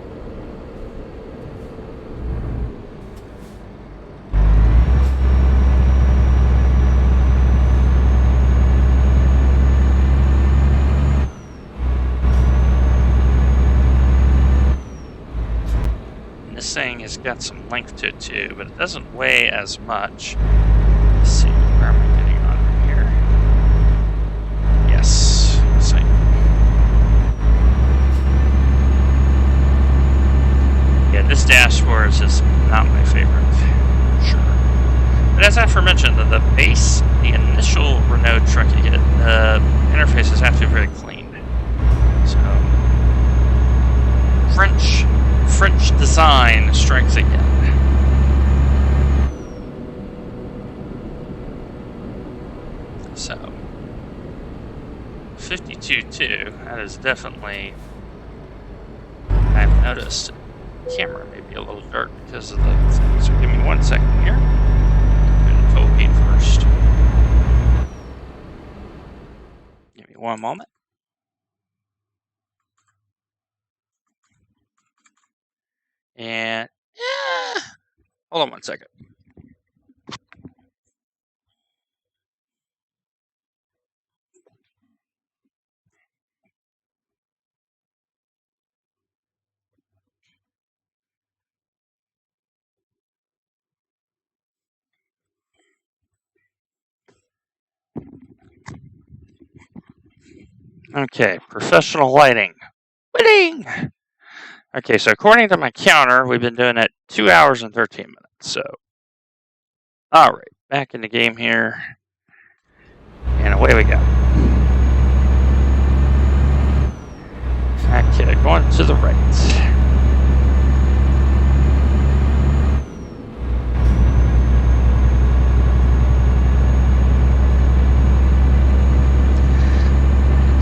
This thing has got some length to it too, but it doesn't weigh as much. Let's see, where am I getting on here? Yes, same. Yeah, this dashboard is not my favorite, sure. But as aforementioned, the base, the initial Renault truck you get, the interface is actually very clean. So, French design strikes again. So, 52.2, that is definitely, I've noticed, the camera may be a little dark because of the thing. So give me 1 second here. I'm going to total heat first. Give me 1 moment. And, hold on 1 second. Okay, professional lighting. Winning! Okay, so according to my counter, we've been doing it 2 hours and 13 minutes, so. Alright, back in the game here. And away we go. Okay, going to the right.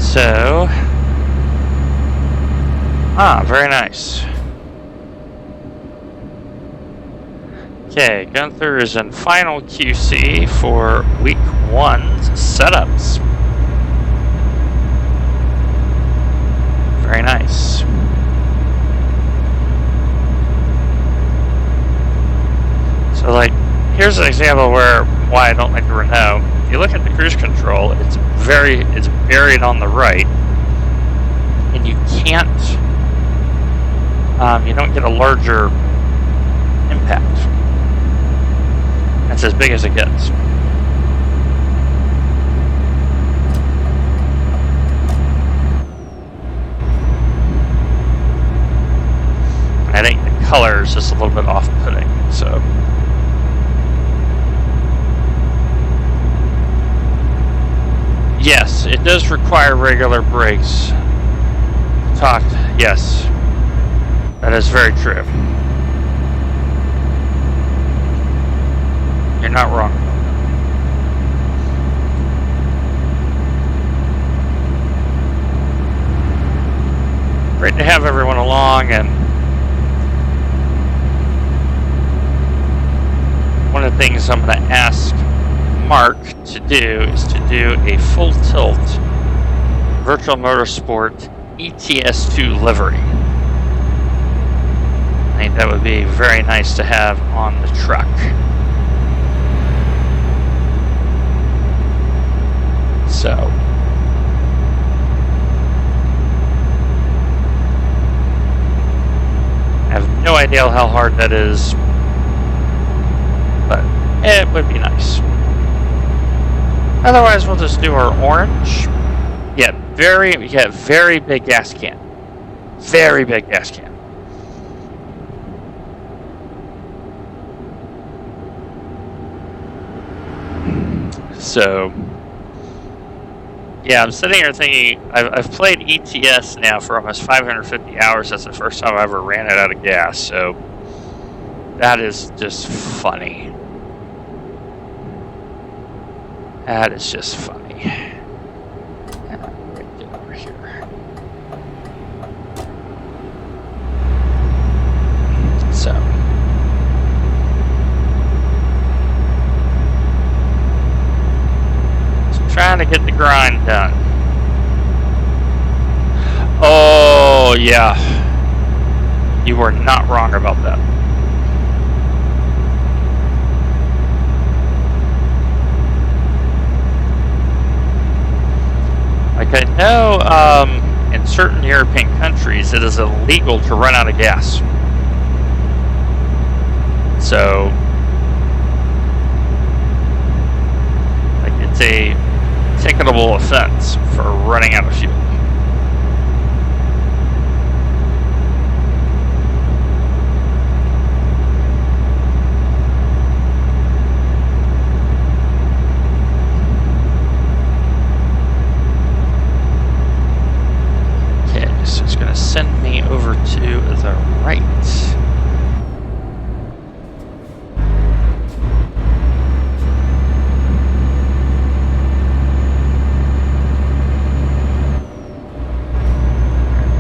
So, very nice. Okay, Gunther is in final QC for week 1's setups. Very nice. So, like, here's an example why I don't like the Renault. If you look at the cruise control, it's buried on the right, and you can't, you don't get a larger impact. That's as big as it gets. I think the color is just a little bit off-putting, so. Yes, it does require regular brakes. Yes. That is very true. You're not wrong. Great to have everyone along, and one of the things I'm going to ask Mark to do is to do a full tilt Virtual Motorsport ETS2 livery. I think that would be very nice to have on the truck. So, I have no idea how hard that is, but it would be nice. Otherwise, we'll just do our orange. Yeah, very big gas can. Very big gas can. So, Yeah, I'm sitting here thinking, I've played ETS now for almost 550 hours. That's the first time I ever ran it out of gas, so that is just funny. That is just funny. Get over here. So. Trying to get the grind done. Oh, yeah. You were not wrong about that. Like, I know in certain European countries it is illegal to run out of gas. So, like, it's a ticketable offense for running out of fuel. Okay, so it's going to send me over to the right.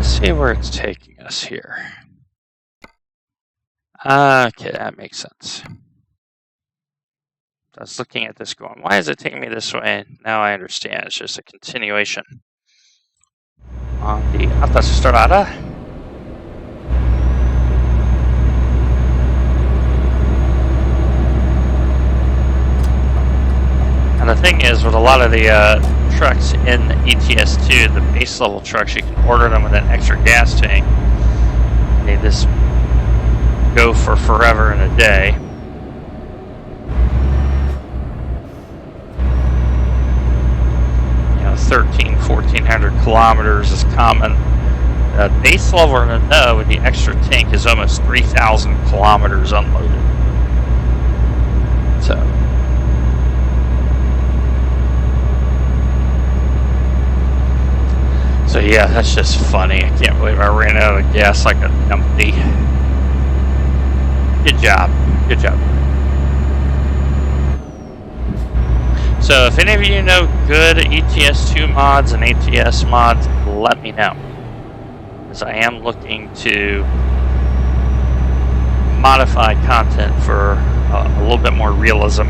See where it's taking us here. Okay, that makes sense. I was looking at this going, why is it taking me this way? Now I understand. It's just a continuation on the autostrada. And the thing is, with a lot of the trucks in ETS2, the base level trucks, you can order them with an extra gas tank. They just go for forever and a day. You know, 1,400 kilometers is common. Base level with the extra tank is almost 3,000 kilometers unloaded. So yeah, that's just funny. I can't believe I ran out of gas like a numpty. Good job. Good job. So if any of you know good ETS2 mods and ATS mods, let me know. Because I am looking to modify content for a little bit more realism.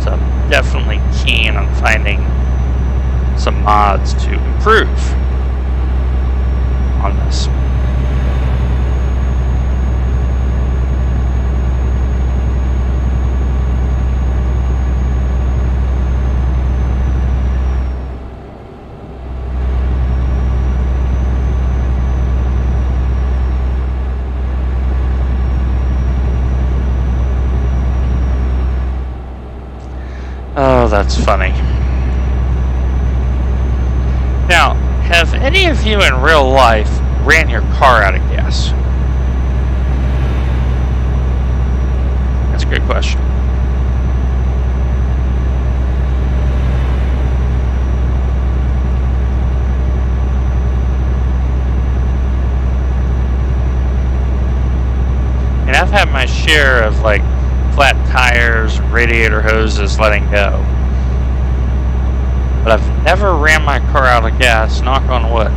So I'm definitely keen on finding some mods to improve on this. Oh, that's funny. Now, have any of you in real life ran your car out of gas? That's a good question. And I've had my share of like flat tires, radiator hoses letting go. But I've never ran my car out of gas, knock on wood.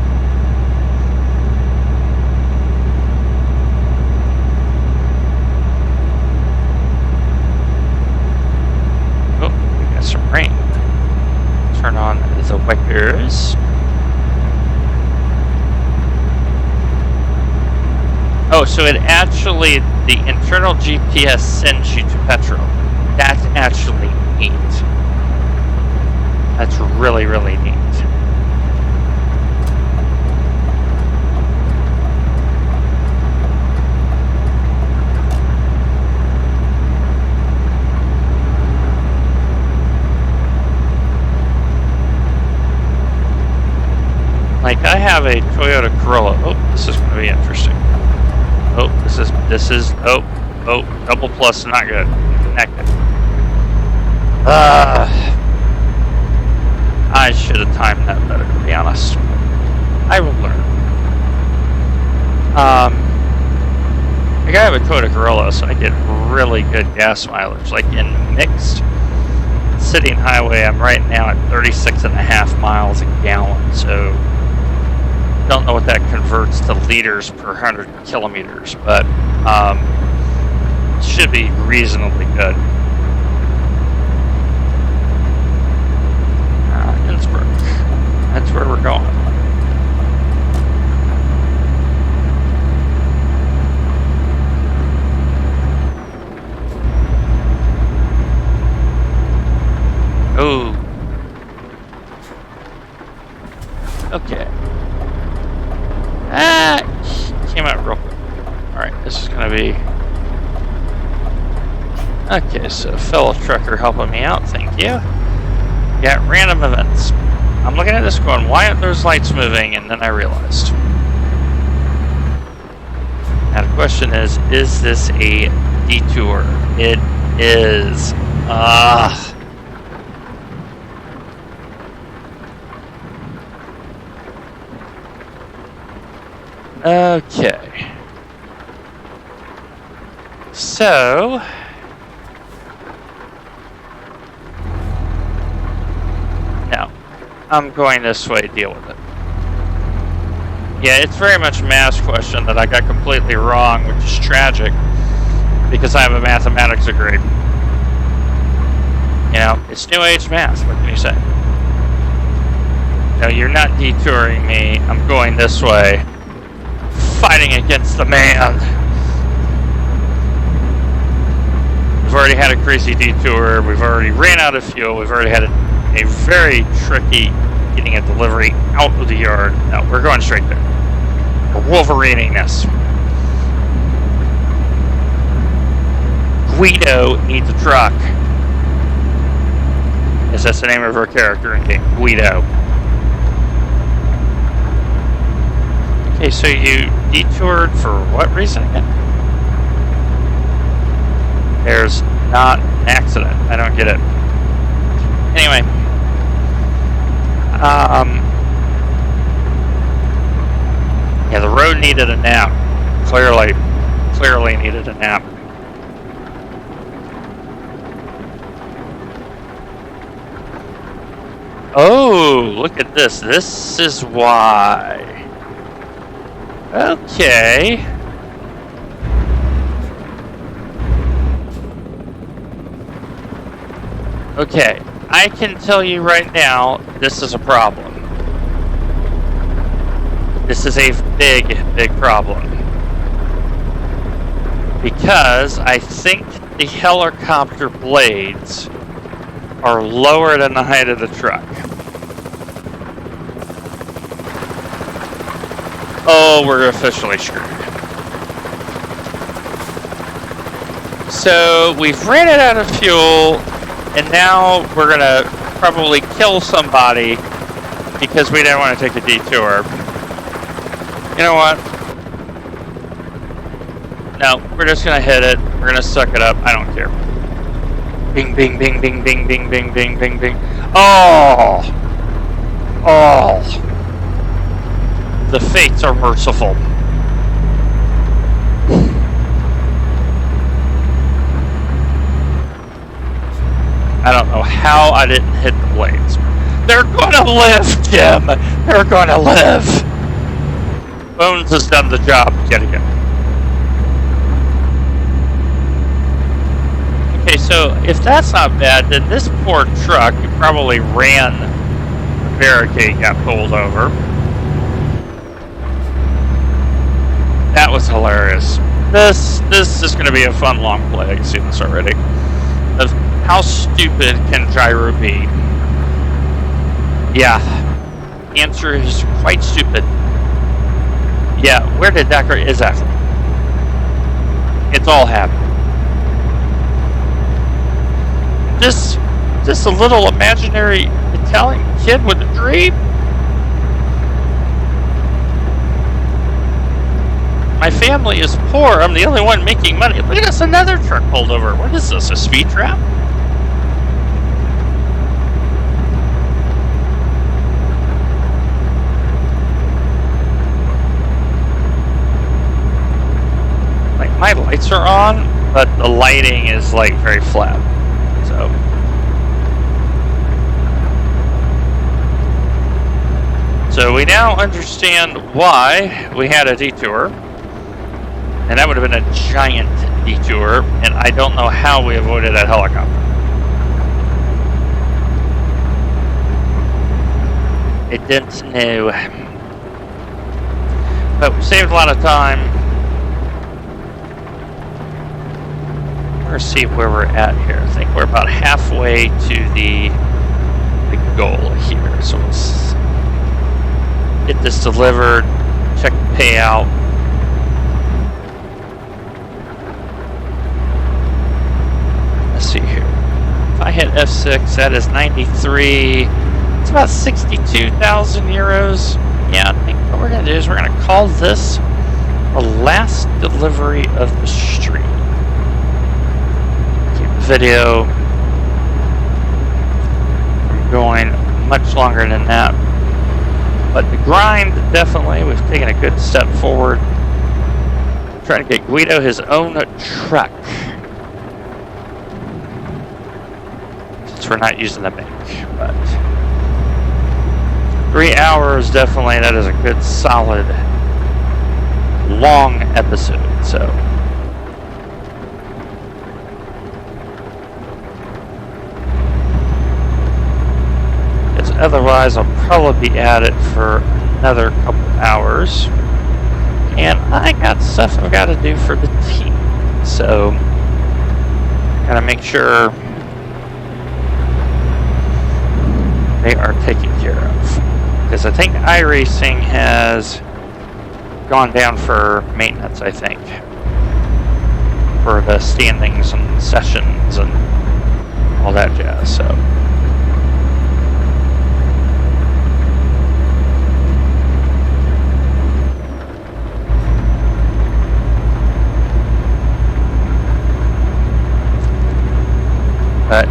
Oh, we got some rain. Turn on the wipers. Oh, so it actually, the internal GPS sends you to petrol. That's actually neat. That's really, really neat. Like, I have a Toyota Corolla. Oh, this is going to be interesting. Oh, oh, double plus, not good. Connected. I should have timed that better, to be honest. I will learn. I gotta have a Toyota Corolla, so I get really good gas mileage. Like in mixed sitting highway, I'm right now at 36.5 miles a gallon, so don't know what that converts to liters per 100 kilometers, but should be reasonably good. Innsbruck. That's where we're going. Oh. Okay. Came out real quick. Alright, this is gonna be... Okay, so fellow trucker helping me out, thank you. Got random events. I'm looking at this going, why aren't those lights moving? And then I realized. Now the question is this a detour? It is. Okay. So... no. I'm going this way to deal with it. Yeah, it's very much a math question that I got completely wrong, which is tragic, because I have a mathematics degree. You know, it's new age math, what can you say? No, you're not detouring me, I'm going this way. Fighting against the man. We've already had a crazy detour, we've already ran out of fuel, we've already had a very tricky getting a delivery out of the yard. No, we're going straight there. We're Wolverining this. Guido needs a truck. Yes, that's the name of her character in game. Guido. Okay, so you detoured for what reason again? There's not an accident. I don't get it. Anyway. Yeah, the road needed a nap. Clearly needed a nap. Oh, look at this. This is why. Okay. Okay, I can tell you right now, this is a problem. This is a big, big problem. Because I think the helicopter blades are lower than the height of the truck. Oh, we're officially screwed. So we've ran it out of fuel, and now we're gonna probably kill somebody because we didn't want to take a detour. You know what? No, we're just gonna hit it. We're gonna suck it up. I don't care. Bing, bing, bing, bing, bing, bing, bing, bing, bing, bing. Oh! Oh! The fates are merciful. I don't know how I didn't hit the blades. They're gonna live, Jim! They're gonna live! Bones has done the job yet again. Okay, so if that's not bad, then this poor truck probably ran the barricade, got pulled over. That was hilarious. This is going to be a fun long play. I can see this already. Of how stupid can gyro be? Yeah. Answer is quite stupid. Yeah, where did that go? Exactly. It's all happened. Just a little imaginary Italian kid with a dream. My family is poor. I'm the only one making money. Look at this, another truck pulled over. What is this, a speed trap? my lights are on, but the lighting is like very flat. So we now understand why we had a detour, and that would have been a giant detour, and I don't know how we avoided that helicopter. It didn't know. But we saved a lot of time. Let's see where we're at here. I think we're about halfway to the goal here. So let's get this delivered, check the payout. Let's see here. If I hit F6, that is 93. It's about 62,000 euros. Yeah, I think what we're going to do is we're going to call this the last delivery of the stream. Keep the video from going much longer than that. But the grind, definitely, we've taken a good step forward. Trying to get Guido his own truck. Since we're not using the bank, but 3 hours, definitely, that is a good, solid, long episode, so. Because otherwise, I'll probably be at it for another couple hours. And I got stuff I've got to do for the team, so gotta make sure they are taken care of. Because I think iRacing has gone down for maintenance, I think. For the standings and sessions and all that jazz, so. But,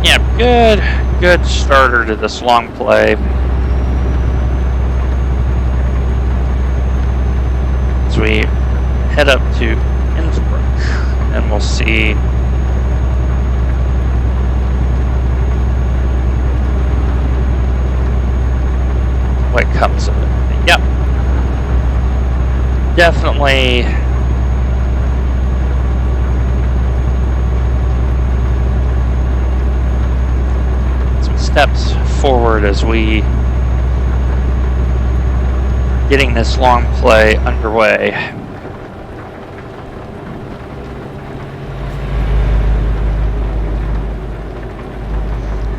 yeah, good starter to this long play. As we head up to Innsbruck, and we'll see what comes of it. Yep. Definitely steps forward as we getting this long play underway.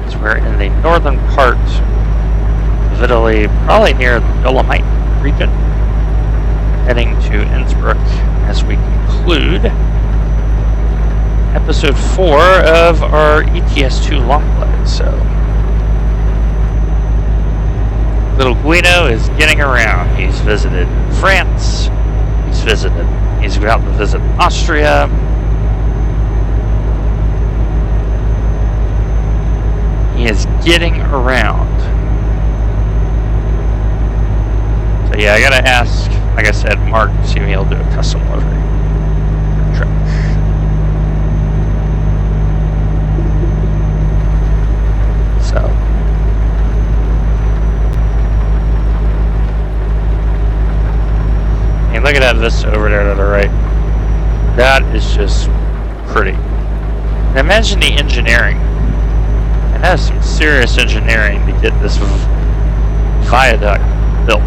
So we're in the northern part of Italy, probably near the Dolomite region, heading to Innsbruck as we conclude episode 4 of our ETS2 Longplay. So little Guido is getting around. He's visited France. He's out to visit Austria. He is getting around. So yeah, I gotta ask, like I said, Mark, to see if he'll do a custom livery truck. So. And look at that vista over there to the right. That is just pretty. And imagine the engineering. And that is some serious engineering to get this viaduct built.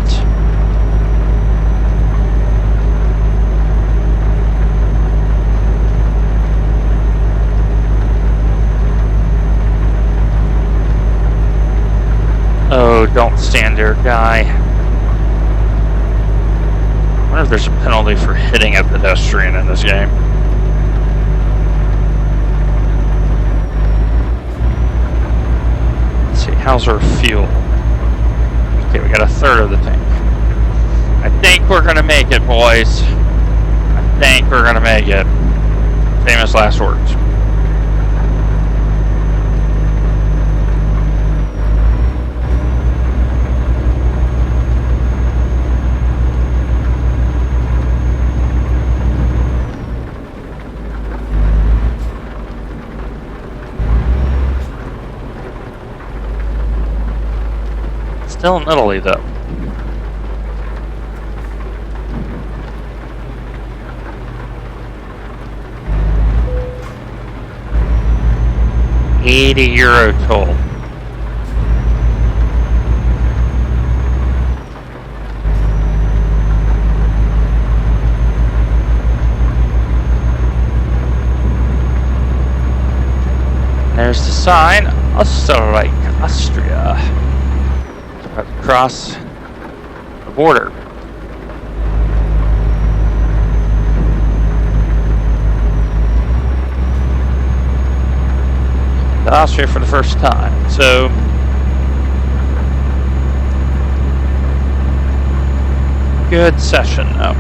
Oh, don't stand there, guy. I wonder if there's a penalty for hitting a pedestrian in this game. Let's see, how's our fuel? Okay, we got a third of the tank. I think we're gonna make it, boys. I think we're gonna make it. Famous last words. Still in Italy, though. €80 toll. There's the sign, Österreich, Austria. About to cross the border. To Austria for the first time, so good session though.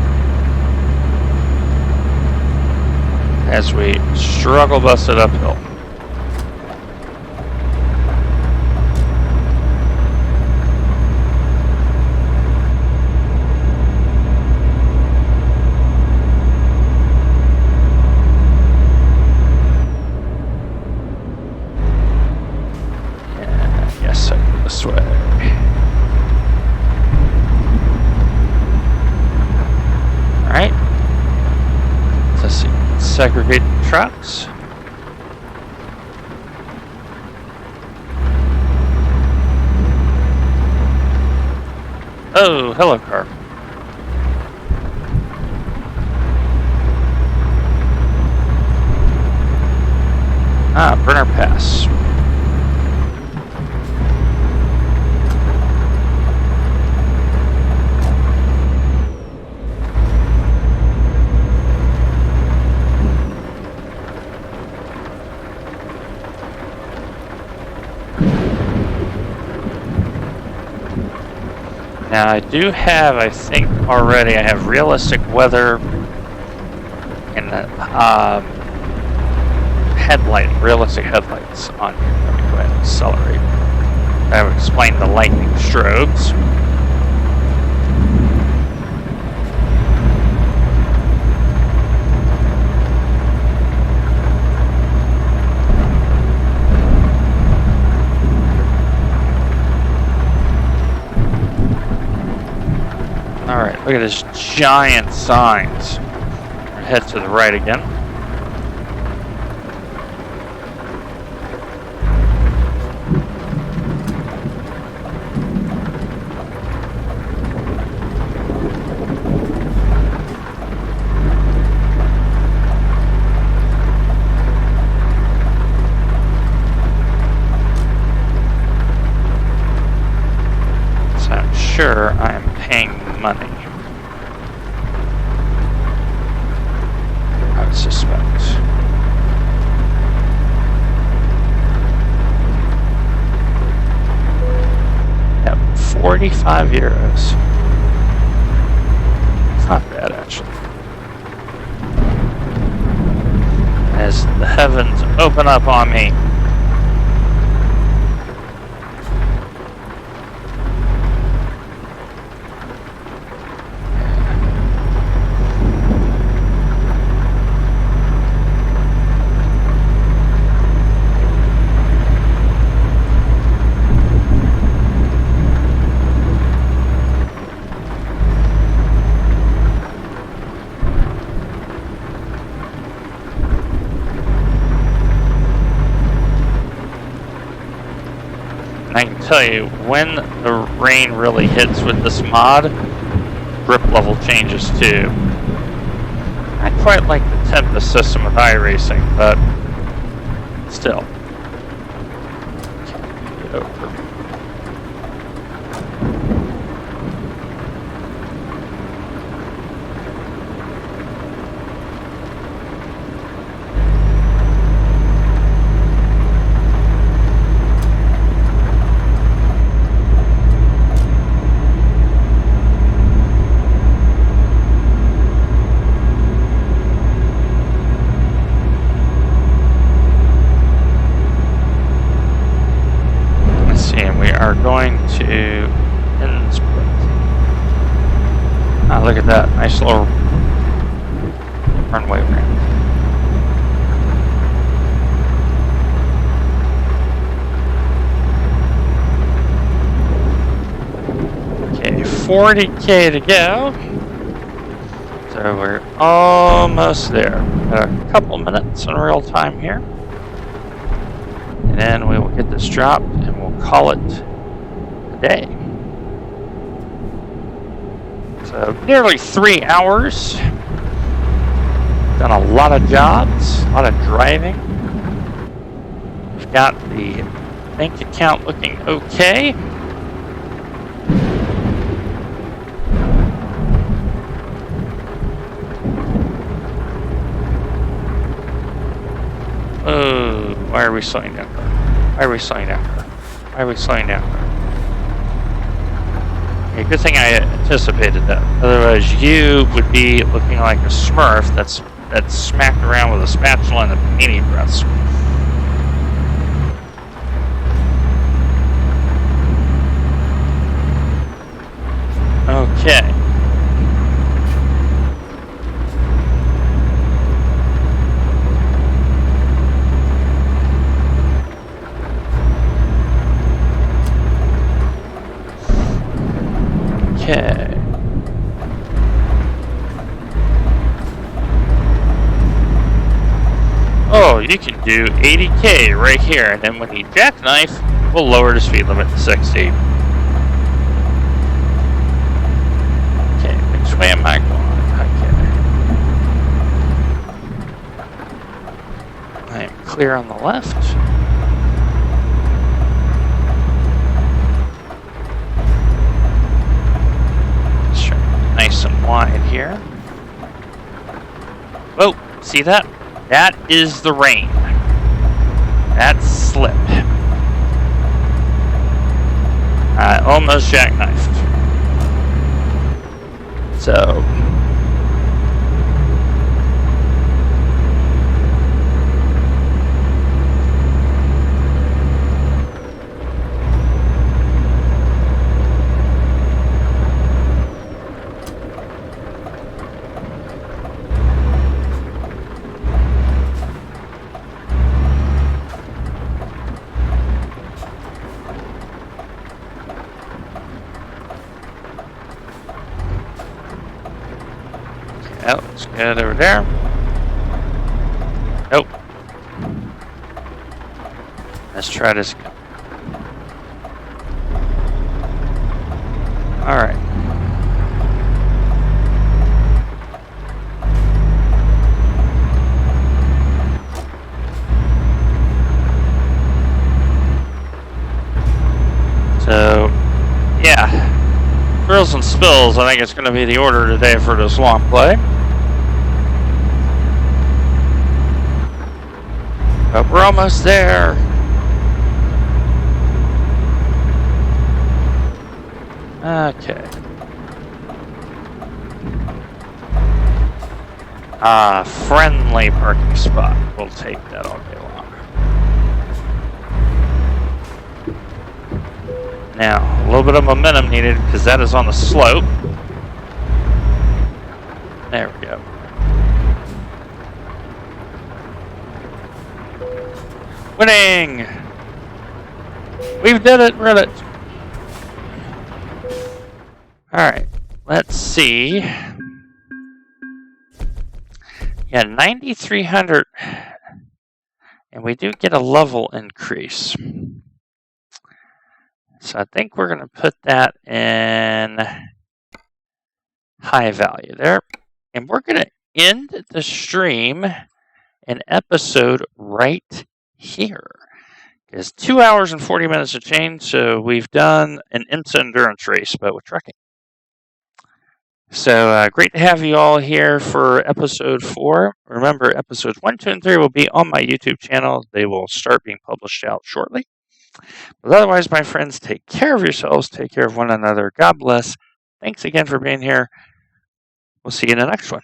As we struggle busted uphill. This way. Alright. Let's see. Segregate the trucks. Oh, hello, car. Ah, Brenner Pass. Now I do have, I think already, I have realistic weather and realistic headlights on here. Let me go ahead and accelerate. I have explained the lightning strobes. Alright, look at this giant signs. Head to the right again. So I'm sure I'm paying money. I would suspect. Yep, €45. It's not bad, actually. As the heavens open up on me. I can tell you, when the rain really hits with this mod, grip level changes too. I quite like the Tempest system with iRacing, but still. Can't get over. Are going to Innsbruck. Ah, look at that. Nice little runway ramp. 40K to go. So we're almost there. Got a couple minutes in real time here. And then we will get this dropped and we'll call it a day. So nearly 3 hours. Done a lot of jobs, a lot of driving. We've got the bank account looking okay. Oh, why are we slowing down? Why are we slowing down? Why are we slowing down? Okay, good thing I anticipated that. Otherwise, you would be looking like a Smurf that's smacked around with a spatula and a panty press. Okay. Okay. Oh, you can do 80K right here, and then when you jackknife, we'll lower the speed limit to 60. Okay, which way am I going? Okay. I am clear on the left. Let's try to be nice and wide here. Whoa, see that? That is the rain. That's slip. I almost jackknifed. So. Oh, let's get over there. Nope. Let's try this again. Alright. So, yeah. Thrills and spills, I think it's going to be the order today for this long play. But we're almost there. Okay. Friendly parking spot. We'll take that all day long. Now, a little bit of momentum needed because that is on the slope. There we go. Winning! We've did it, Reddit. Alright, let's see. Yeah, 9,300. And we do get a level increase. So I think we're going to put that in high value there. And we're going to end the stream and episode right here. It's 2 hours and 40 minutes of change, so we've done an IMSA endurance race, but with trucking. So great to have you all here for episode 4. Remember, episodes 1, 2, and 3 will be on my YouTube channel. They will start being published out shortly. But otherwise, my friends, take care of yourselves. Take care of one another. God bless. Thanks again for being here. We'll see you in the next one.